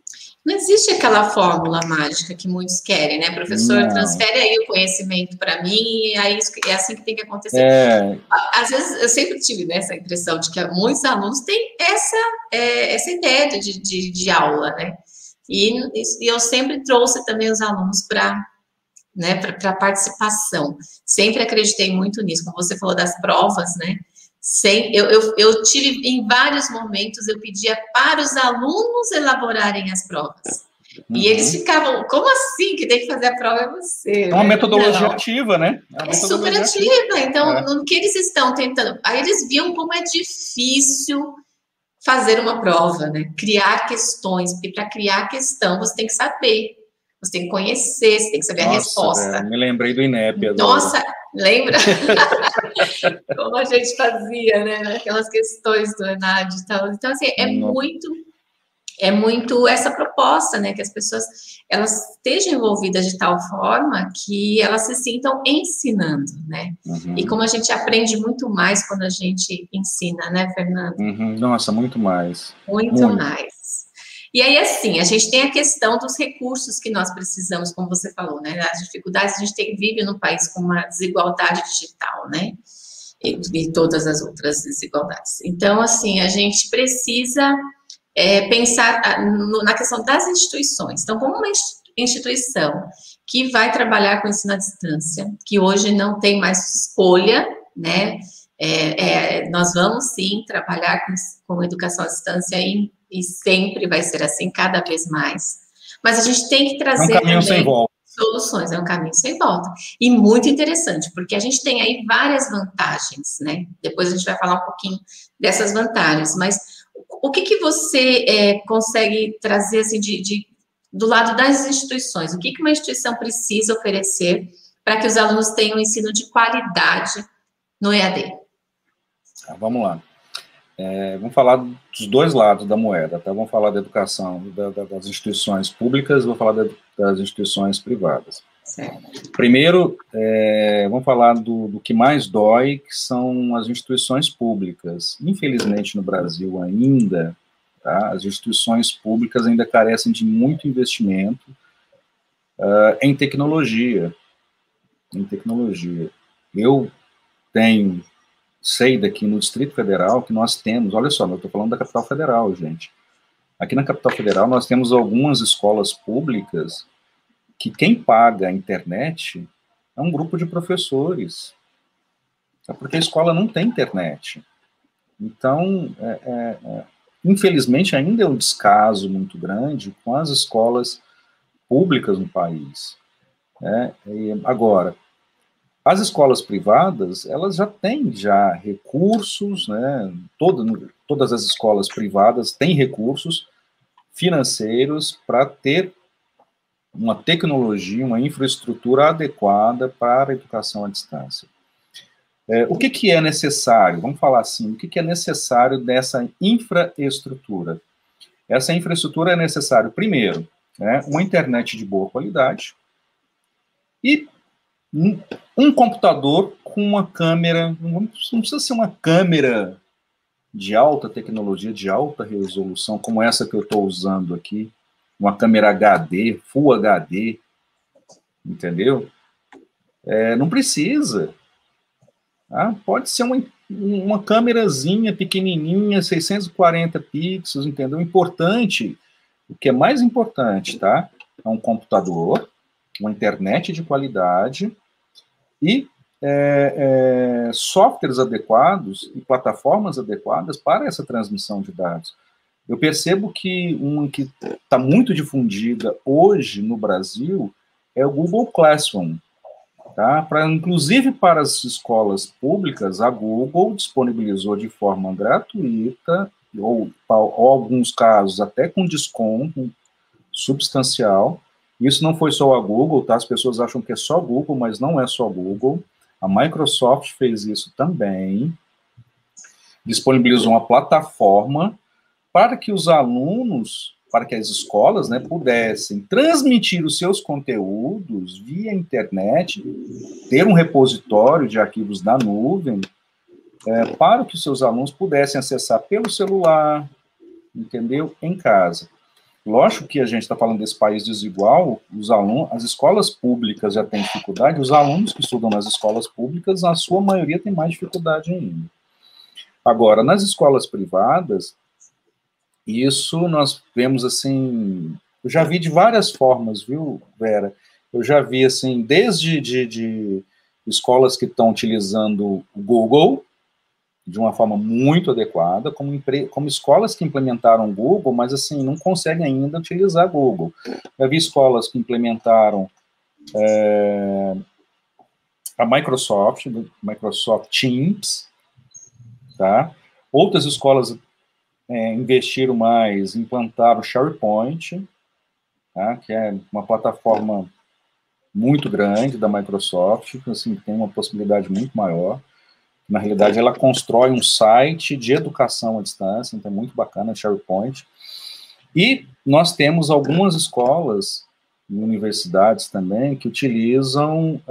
Não existe aquela fórmula mágica que muitos querem, né? Professor, transfere aí o conhecimento para mim e é assim que tem que acontecer. Às vezes, eu sempre tive essa impressão de que muitos alunos têm essa ideia de aula, né? E eu sempre trouxe também os alunos para a participação. Sempre acreditei muito nisso. Como você falou das provas, né? Eu tive, em vários momentos, eu pedia para os alunos elaborarem as provas. E eles ficavam, como assim que tem que fazer a prova é você?
É uma metodologia ativa, né?
É super ativa. Então, no que eles estão tentando... Aí eles viam como é difícil fazer uma prova, né? Criar questões. Porque para criar questão, você tem que saber. Você tem que conhecer, você tem que saber a resposta.
Me lembrei do INEP agora.
Nossa, lembra? Como a gente fazia, né? Aquelas questões do ENAD e tal. Então, assim, é muito essa proposta, né? Que as pessoas, elas estejam envolvidas de tal forma que elas se sintam ensinando, né? E como a gente aprende muito mais quando a gente ensina, né, Fernando?
Nossa, muito mais.
Muito mais. E aí, assim, a gente tem a questão dos recursos que nós precisamos, como você falou, né? As dificuldades, a gente vive num país com uma desigualdade digital, né? E todas as outras desigualdades. Então, assim, a gente precisa pensar na questão das instituições. Então, como uma instituição que vai trabalhar com ensino à distância, que hoje não tem mais escolha, né? Nós vamos, sim, trabalhar com educação à distância e sempre vai ser assim, cada vez mais. Mas a gente tem que trazer também soluções, é um caminho sem volta. E muito interessante, porque a gente tem aí várias vantagens, né? Depois a gente vai falar um pouquinho dessas vantagens, mas o que você consegue trazer, assim, do lado das instituições? O que uma instituição precisa oferecer para que os alunos tenham um ensino de qualidade no EAD?
Vamos lá. Vamos falar dos dois lados da moeda, tá? Vamos falar da educação das instituições públicas, vou falar das instituições privadas.
Certo.
Primeiro, vamos falar do que mais dói, que são as instituições públicas. Infelizmente, no Brasil ainda, tá? As instituições públicas ainda carecem de muito investimento em tecnologia. Eu sei daqui no Distrito Federal que nós temos, olha só, eu estou falando da capital federal, gente. Aqui na capital federal nós temos algumas escolas públicas que quem paga a internet é um grupo de professores, porque a escola não tem internet. Então, infelizmente, ainda é um descaso muito grande com as escolas públicas no país. Agora, as escolas privadas, elas já têm recursos, né? Todas as escolas privadas têm recursos financeiros para ter uma tecnologia, uma infraestrutura adequada para a educação à distância. O que é necessário? Vamos falar assim, o que é necessário dessa infraestrutura? Essa infraestrutura é necessário, primeiro, né, uma internet de boa qualidade e um computador com uma câmera, não precisa ser uma câmera de alta tecnologia, de alta resolução, como essa que eu estou usando aqui, uma câmera HD, Full HD, entendeu? Não precisa. Tá? Pode ser uma câmerazinha pequenininha, 640 pixels, entendeu? Importante, o que é mais importante, tá? É um computador, uma internet de qualidade e softwares adequados e plataformas adequadas para essa transmissão de dados. Eu percebo que uma que está muito difundida hoje no Brasil é o Google Classroom. Tá? Inclusive para as escolas públicas, a Google disponibilizou de forma gratuita, ou alguns casos até com desconto substancial. Isso não foi só a Google, tá? As pessoas acham que é só Google, mas não é só Google. A Microsoft fez isso também. Disponibilizou uma plataforma para que os alunos, para que as escolas, né, pudessem transmitir os seus conteúdos via internet, ter um repositório de arquivos na nuvem, para que os seus alunos pudessem acessar pelo celular, entendeu? Em casa. Lógico que a gente está falando desse país desigual, as escolas públicas já têm dificuldade, os alunos que estudam nas escolas públicas, a sua maioria tem mais dificuldade ainda. Agora, nas escolas privadas, isso nós vemos, assim, eu já vi de várias formas, viu, Vera? Eu já vi, assim, desde de escolas que estão utilizando o Google de uma forma muito adequada, como escolas que implementaram o Google, mas, assim, não conseguem ainda utilizar Google. Já vi escolas que implementaram a Microsoft Teams, tá? Outras escolas investiram mais, implantaram o SharePoint, tá? Que é uma plataforma muito grande da Microsoft, assim, tem uma possibilidade muito maior. Na realidade, ela constrói um site de educação à distância, então é muito bacana, SharePoint. E nós temos algumas escolas e universidades também que utilizam...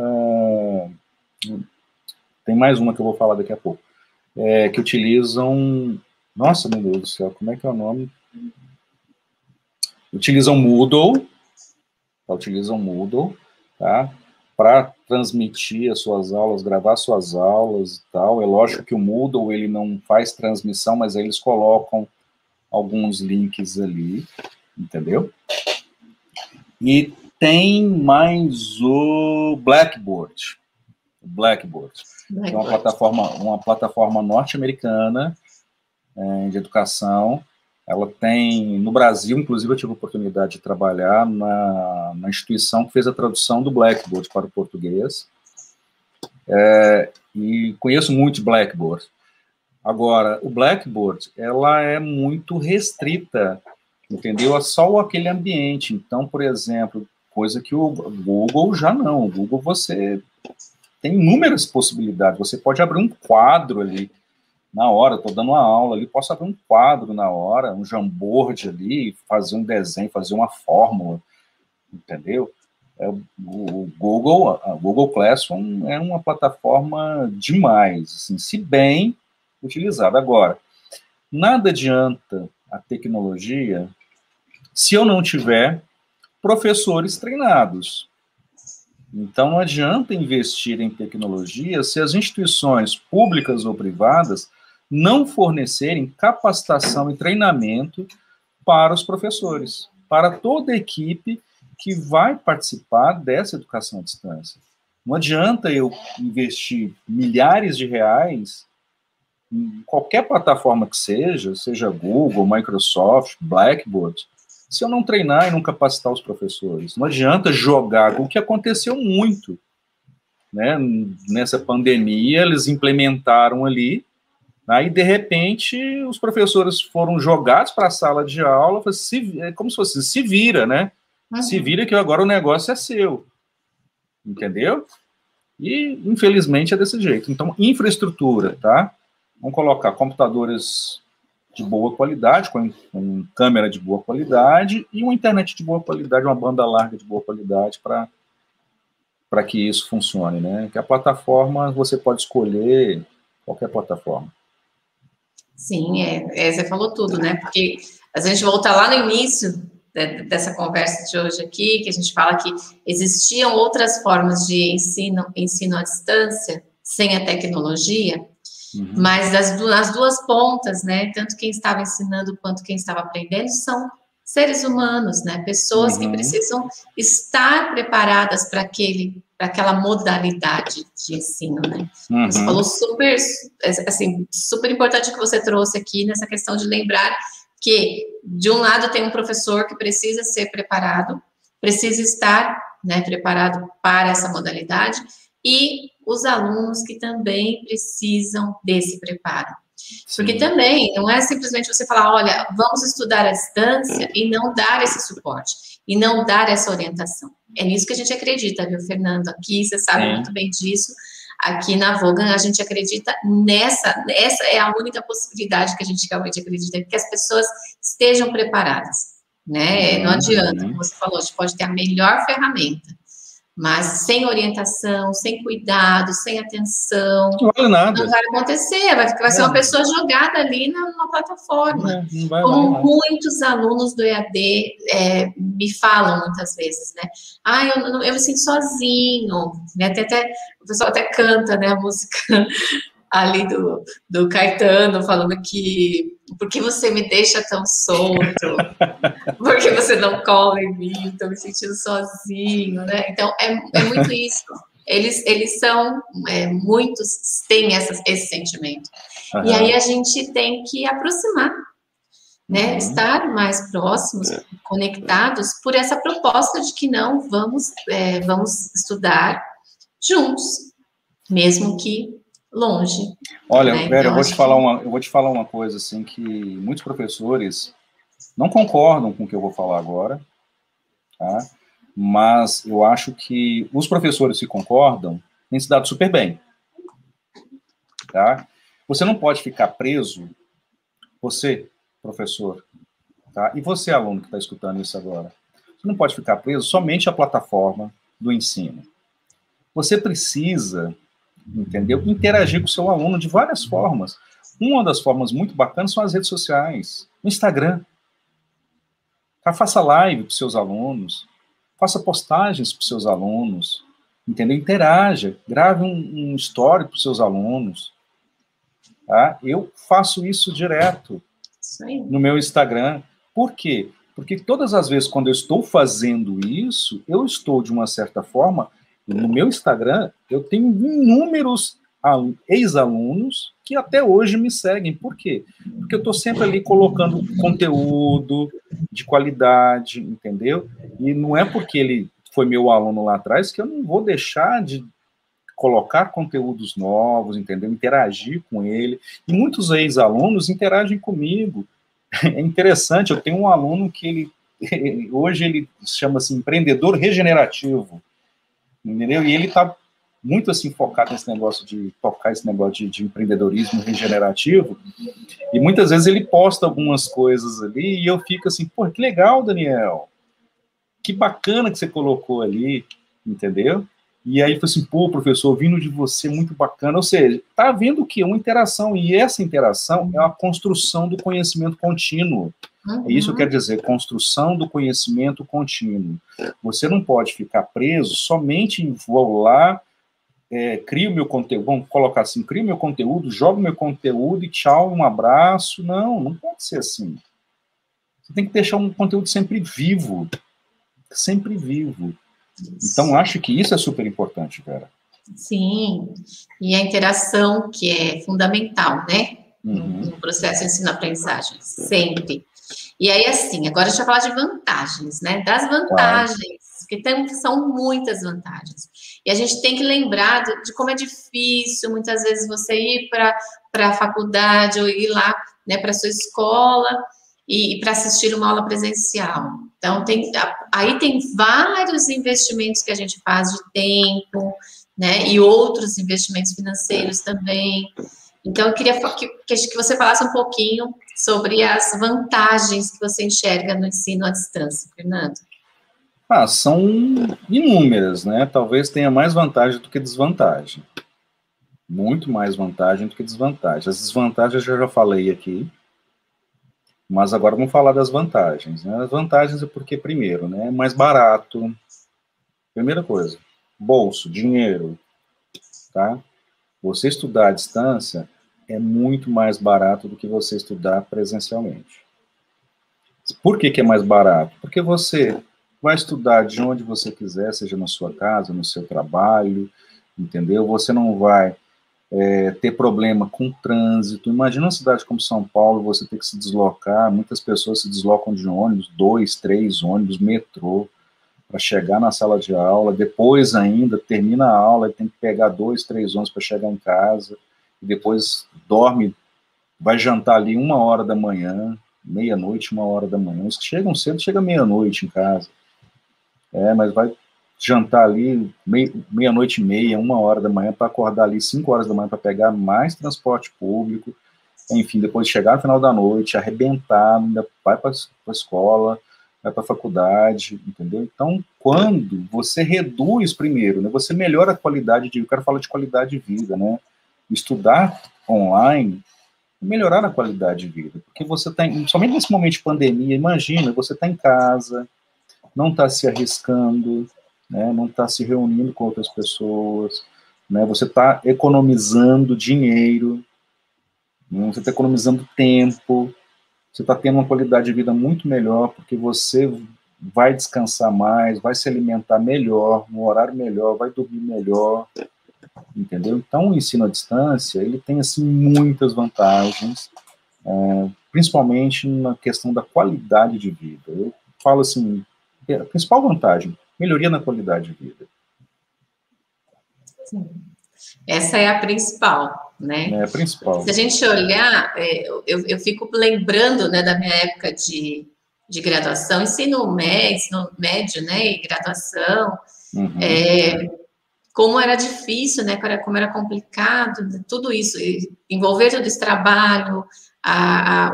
tem mais uma que eu vou falar daqui a pouco. Que utilizam... Nossa, meu Deus do céu, como é que é o nome? Utilizam Moodle, tá? Para transmitir as suas aulas, gravar suas aulas e tal. É lógico que o Moodle, ele não faz transmissão, mas aí eles colocam alguns links ali, entendeu? E tem mais o Blackboard. Que é uma plataforma norte-americana de educação. Ela tem, no Brasil, inclusive, eu tive a oportunidade de trabalhar na instituição que fez a tradução do Blackboard para o português. E conheço muito Blackboard. Agora, o Blackboard, ela é muito restrita, entendeu? É só aquele ambiente. Então, por exemplo, coisa que o Google já não. O Google, você tem inúmeras possibilidades. Você pode abrir um quadro ali, na hora, estou dando uma aula ali, posso abrir um quadro na hora, um Jamboard ali, fazer um desenho, fazer uma fórmula, entendeu? O Google Classroom é uma plataforma demais, assim, se bem utilizada. Agora, nada adianta a tecnologia se eu não tiver professores treinados. Então, não adianta investir em tecnologia se as instituições públicas ou privadas não fornecerem capacitação e treinamento para os professores, para toda a equipe que vai participar dessa educação à distância. Não adianta eu investir milhares de reais em qualquer plataforma que seja Google, Microsoft, Blackboard, se eu não treinar e não capacitar os professores. Não adianta jogar, o que aconteceu muito, né? Nessa pandemia, eles implementaram ali, aí, de repente, os professores foram jogados para a sala de aula, como se fosse, se vira, né? Se vira que agora o negócio é seu. Entendeu? E, infelizmente, é desse jeito. Então, infraestrutura, tá? Vamos colocar computadores de boa qualidade, com câmera de boa qualidade e uma internet de boa qualidade, uma banda larga de boa qualidade para que isso funcione, né? Que a plataforma, você pode escolher qualquer plataforma.
Sim, você falou tudo, né? Porque a gente volta lá no início dessa conversa de hoje aqui, que a gente fala que existiam outras formas de ensino à distância, sem a tecnologia, mas nas duas pontas, né? Tanto quem estava ensinando quanto quem estava aprendendo são seres humanos, né? Pessoas que precisam estar preparadas para aquela modalidade de ensino, né? Você falou super, assim, super importante que você trouxe aqui nessa questão de lembrar que, de um lado, tem um professor que precisa ser preparado, precisa estar, né, preparado para essa modalidade, e os alunos que também precisam desse preparo. Porque também não é simplesmente você falar, olha, vamos estudar à distância e não dar esse suporte, e não dar essa orientação. É nisso que a gente acredita, viu, Fernando? Aqui, você sabe muito bem disso. Aqui na Vogan, a gente acredita essa é a única possibilidade que a gente realmente acredita, que as pessoas estejam preparadas, né? Não adianta, como você falou, a gente pode ter a melhor ferramenta, mas sem orientação, sem cuidado, sem atenção,
não vale nada.
Não vai acontecer, vai ser uma pessoa jogada ali numa plataforma.
Não vai
Como muitos alunos do EAD me falam muitas vezes, né? Eu me sinto sozinho, né? Até, o pessoal até canta, né, a música ali do Caetano, falando que por que você me deixa tão solto? Por que você não cola em mim? Estou me sentindo sozinho, né? Então, é muito isso. Eles são, muitos têm esse sentimento. E aí a gente tem que aproximar, né? Estar mais próximos, conectados, por essa proposta de que não vamos estudar juntos, mesmo que longe.
Olha,
né?
Vera,
Então,
eu vou te falar uma coisa assim que muitos professores não concordam com o que eu vou falar agora, tá? Mas eu acho que os professores que concordam têm se dado super bem, tá? Você não pode ficar preso, você, professor, tá? E você, aluno que está escutando isso agora, você não pode ficar preso somente à plataforma do ensino. Você precisa, entendeu? Interagir com o seu aluno de várias formas. Uma das formas muito bacanas são as redes sociais, o Instagram. Tá? Faça live para os seus alunos, faça postagens para os seus alunos, entendeu? Interaja, grave um story para os seus alunos. Tá? Eu faço isso direto no meu Instagram. Por quê? Porque todas as vezes quando eu estou fazendo isso, eu estou, de uma certa forma, no meu Instagram, eu tenho inúmeros ex-alunos que até hoje me seguem. Por quê? Porque eu estou sempre ali colocando conteúdo de qualidade, entendeu? E não é porque ele foi meu aluno lá atrás que eu não vou deixar de colocar conteúdos novos, entendeu? Interagir com ele. E muitos ex-alunos interagem comigo. É interessante, eu tenho um aluno que hoje ele se chama assim, empreendedor regenerativo, entendeu? E ele está muito assim focado nesse negócio de tocar esse negócio de empreendedorismo regenerativo, e muitas vezes ele posta algumas coisas ali, e eu fico assim, pô, que legal, Daniel, que bacana que você colocou ali, entendeu? E aí foi assim, pô, professor, vindo de você, muito bacana. Ou seja, tá vendo o quê? Uma interação, e essa interação é a construção do conhecimento contínuo. É isso que eu quero dizer, construção do conhecimento contínuo. Você não pode ficar preso somente em vou lá, crio meu conteúdo, vamos colocar assim, crio meu conteúdo, jogo meu conteúdo e tchau, um abraço. Não, não pode ser assim. Você tem que deixar um conteúdo sempre vivo. Sempre vivo. Então, acho que isso é super importante, Vera.
Sim, e a interação, que é fundamental, né? No processo de ensino-aprendizagem, sempre. E aí, assim, agora a gente vai falar de vantagens, né? Das vantagens, porque são muitas vantagens. E a gente tem que lembrar de como é difícil, muitas vezes, você ir para a faculdade ou ir lá, né, para a sua escola e para assistir uma aula presencial. Então, aí tem vários investimentos que a gente faz de tempo, né, e outros investimentos financeiros também. Então, eu queria que você falasse um pouquinho sobre as vantagens que você enxerga no ensino à distância, Fernando.
São inúmeras, né? Talvez tenha mais vantagem do que desvantagem. Muito mais vantagem do que desvantagem. As desvantagens eu já falei aqui, mas agora vamos falar das vantagens, né? As vantagens é porque, primeiro, né, é mais barato. Primeira coisa, bolso, dinheiro, tá? Você estudar à distância é muito mais barato do que você estudar presencialmente. Por que que é mais barato? Porque você vai estudar de onde você quiser, seja na sua casa, no seu trabalho, entendeu? Você não vai ter problema com trânsito. Imagina uma cidade como São Paulo, você ter que se deslocar, muitas pessoas se deslocam de ônibus, 2, 3 ônibus, metrô, para chegar na sala de aula, depois ainda termina a aula e tem que pegar 2, 3 ônibus para chegar em casa, e depois dorme, vai jantar ali 1h da manhã, meia-noite, 1h da manhã. Os que chegam cedo, chega meia-noite em casa. Mas vai jantar ali meia-noite e meia, 1h da manhã, para acordar ali 5h da manhã para pegar mais transporte público, enfim, depois chegar no final da noite, arrebentar, ainda vai para a escola, vai para a faculdade, entendeu? Então, quando você reduz primeiro, né, você melhora a qualidade de... Eu quero falar de qualidade de vida, né? Estudar online, melhorar a qualidade de vida, porque você está, somente nesse momento de pandemia, imagina, você está em casa, não está se arriscando, né, não está se reunindo com outras pessoas, né, você está economizando dinheiro, né, você está economizando tempo, você está tendo uma qualidade de vida muito melhor, porque você vai descansar mais, vai se alimentar melhor, no horário melhor, vai dormir melhor, entendeu? Então, o ensino à distância, ele tem, assim, muitas vantagens, principalmente na questão da qualidade de vida. Eu falo assim, a principal vantagem, melhoria na qualidade de vida.
Sim. Essa é a principal, né?
É a principal.
Se a gente olhar, eu fico lembrando, né, da minha época de graduação, ensino médio, né, e graduação, como era difícil, né, como era complicado, tudo isso, envolver todo esse trabalho,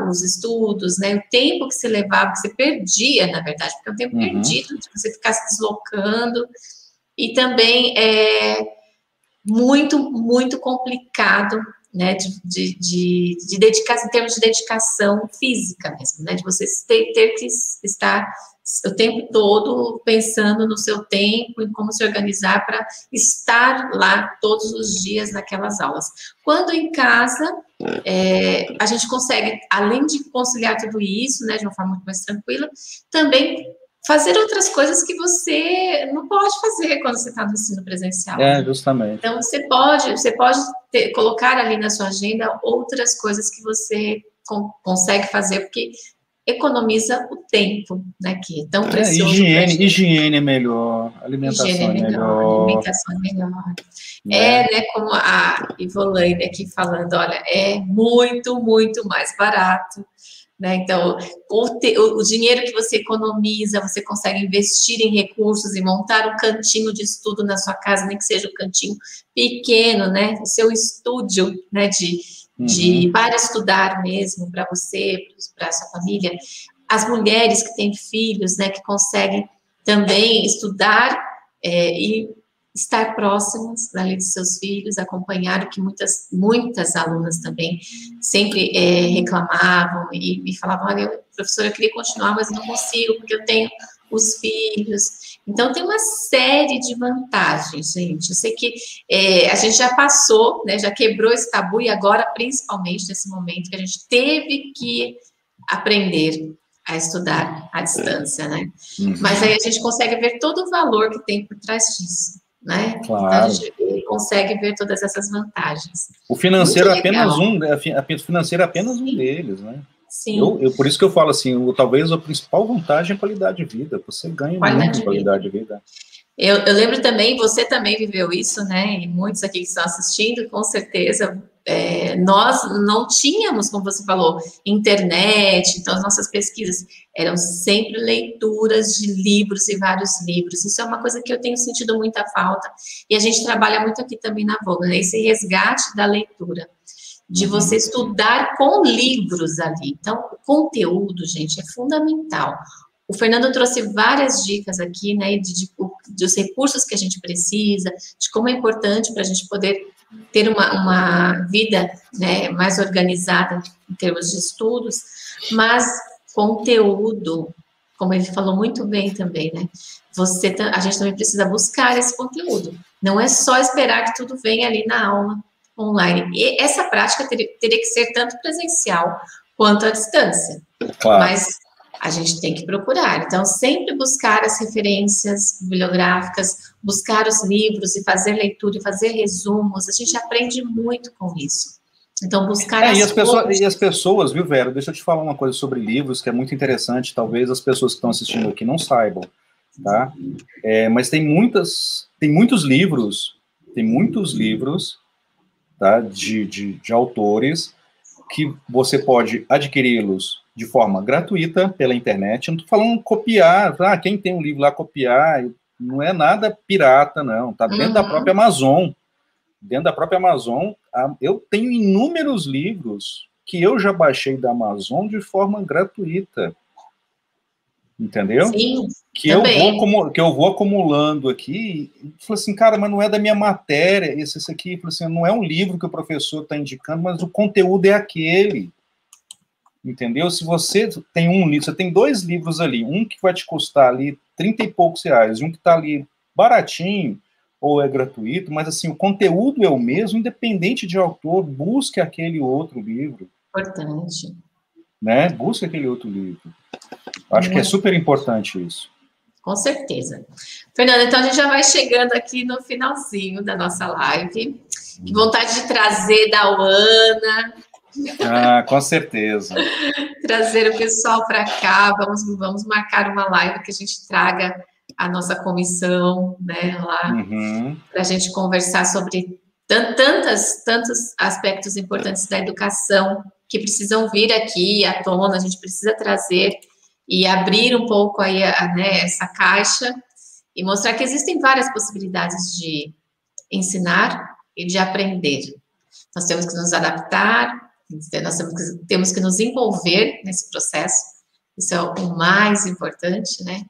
os estudos, né, o tempo que se levava, que você perdia, na verdade, porque é um tempo perdido, de você ficar se deslocando, e também muito, muito complicado, né, de dedicação, em termos de dedicação física mesmo, né, de você ter que estar o tempo todo pensando no seu tempo, em como se organizar para estar lá todos os dias naquelas aulas. Quando em casa, a gente consegue, além de conciliar tudo isso, né, de uma forma muito mais tranquila, também fazer outras coisas que você não pode fazer quando você está no ensino presencial.
Justamente.
Então, você pode colocar ali na sua agenda outras coisas que você consegue fazer, porque economiza o tempo, né, que é tão precioso.
Higiene é melhor, alimentação é melhor.
Alimentação é melhor. Né, como a Ivolaine aqui falando, olha, é muito, muito mais barato. Né? Então, o dinheiro que você economiza, você consegue investir em recursos e montar um cantinho de estudo na sua casa, nem que seja um cantinho pequeno, né? O seu estúdio, né? Para estudar mesmo, para você, para a sua família. As mulheres que têm filhos, né? Que conseguem também estudar e estar próximas ali dos seus filhos, acompanhar o que muitas alunas também sempre reclamavam e me falavam, olha, professora, eu queria continuar, mas não consigo, porque eu tenho os filhos. Então, tem uma série de vantagens, gente. Eu sei que a gente já passou, né, já quebrou esse tabu, e agora, principalmente nesse momento, que a gente teve que aprender a estudar à distância, né? Mas aí a gente consegue ver todo o valor que tem por trás disso. Né?
Claro.
Então a gente consegue ver todas essas vantagens.
O financeiro é apenas um deles, né?
Sim.
Por isso que eu falo assim, talvez a principal vantagem é a qualidade de vida. Você ganha muito qualidade de vida.
Eu lembro também, você também viveu isso, né? E muitos aqui que estão assistindo, com certeza, nós não tínhamos, como você falou, internet, então as nossas pesquisas eram sempre leituras de livros e vários livros. Isso é uma coisa que eu tenho sentido muita falta, e a gente trabalha muito aqui também na Voga, né? Esse resgate da leitura, de você estudar com livros ali. Então, o conteúdo, gente, é fundamental. O Fernando trouxe várias dicas aqui, né, dos recursos que a gente precisa, de como é importante para a gente poder ter uma vida, né, mais organizada em termos de estudos, mas conteúdo, como ele falou muito bem também, né, a gente também precisa buscar esse conteúdo. Não é só esperar que tudo venha ali na aula online. E essa prática teria que ser tanto presencial quanto à distância. Claro. Mas a gente tem que procurar. Então, sempre buscar as referências bibliográficas, buscar os livros e fazer leitura e fazer resumos. A gente aprende muito com isso. Então, buscar
e as pessoas, viu, Vera? Deixa eu te falar uma coisa sobre livros que é muito interessante. Talvez as pessoas que estão assistindo aqui não saibam, tá? Mas tem muitos livros, tá, de autores que você pode adquiri-los de forma gratuita pela internet. Eu não estou falando copiar, quem tem um livro lá copiar, não é nada pirata, não, tá dentro da própria Amazon. Dentro da própria Amazon, eu tenho inúmeros livros que eu já baixei da Amazon de forma gratuita. Entendeu?
Sim,
que eu vou acumulando aqui, e falei assim, cara, mas não é da minha matéria, esse aqui, falei assim, não é um livro que o professor está indicando, mas o conteúdo é aquele. Entendeu? Se você tem um livro, você tem 2 livros ali, um que vai te custar ali 30 e poucos reais, um que está ali baratinho, ou é gratuito, mas assim, o conteúdo é o mesmo, independente de autor, busque aquele outro livro.
Importante.
Né? Busque aquele outro livro. Acho que é super importante isso.
Com certeza. Fernanda, então a gente já vai chegando aqui no finalzinho da nossa live. Que vontade de trazer da Uana.
Com certeza.
Trazer o pessoal para cá. Vamos marcar uma live que a gente traga a nossa comissão, né, lá, para a gente conversar sobre tantos aspectos importantes da educação que precisam vir aqui à tona, a gente precisa trazer e abrir um pouco aí né, essa caixa e mostrar que existem várias possibilidades de ensinar e de aprender. Nós temos que nos adaptar, nós temos que nos envolver nesse processo, isso é o mais importante, né?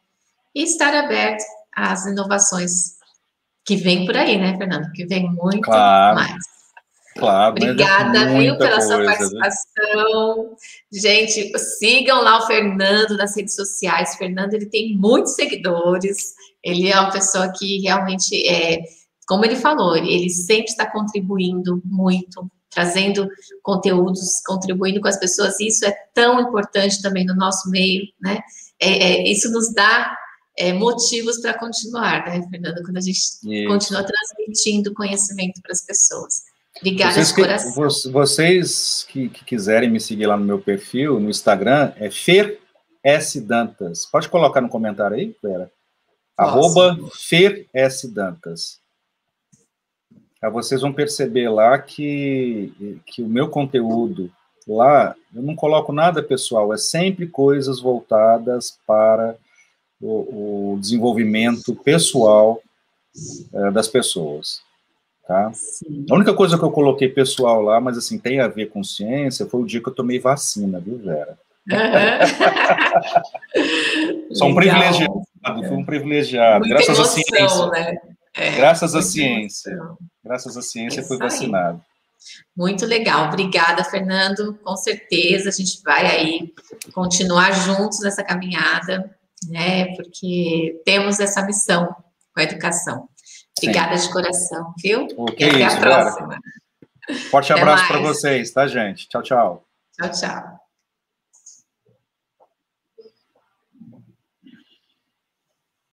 E estar aberto às inovações que vem por aí, né, Fernando? Que vem muito mais.
Claro.
Obrigada, viu, pela sua participação. Gente, sigam lá o Fernando nas redes sociais. O Fernando, ele tem muitos seguidores. Ele é uma pessoa que realmente, como ele falou, ele sempre está contribuindo muito, trazendo conteúdos, contribuindo com as pessoas. E isso é tão importante também no nosso meio, né? Isso nos dá motivos para continuar, né, Fernando? Quando a gente continua transmitindo conhecimento para as pessoas. Obrigada de coração.
Vocês que quiserem me seguir lá no meu perfil, no Instagram, é Fer S. Dantas. Pode colocar no comentário aí, Vera? @Fer S. Dantas. Aí vocês vão perceber lá que o meu conteúdo lá, eu não coloco nada pessoal, é sempre coisas voltadas para o desenvolvimento pessoal das pessoas. Tá? A única coisa que eu coloquei pessoal lá, mas assim, tem a ver com ciência, foi o dia que eu tomei vacina, viu, Vera? Sou um privilegiado, fui um privilegiado.
Muita
graças
emoção,
à ciência.
Né?
Graças à ciência.
Emoção.
Graças à ciência fui vacinado.
Muito legal. Obrigada, Fernando. Com certeza a gente vai aí continuar juntos nessa caminhada, né? Porque temos essa missão com a educação. Obrigada de coração, viu?
E até a próxima. Forte abraço para vocês, tá, gente? Tchau, tchau.
Tchau, tchau.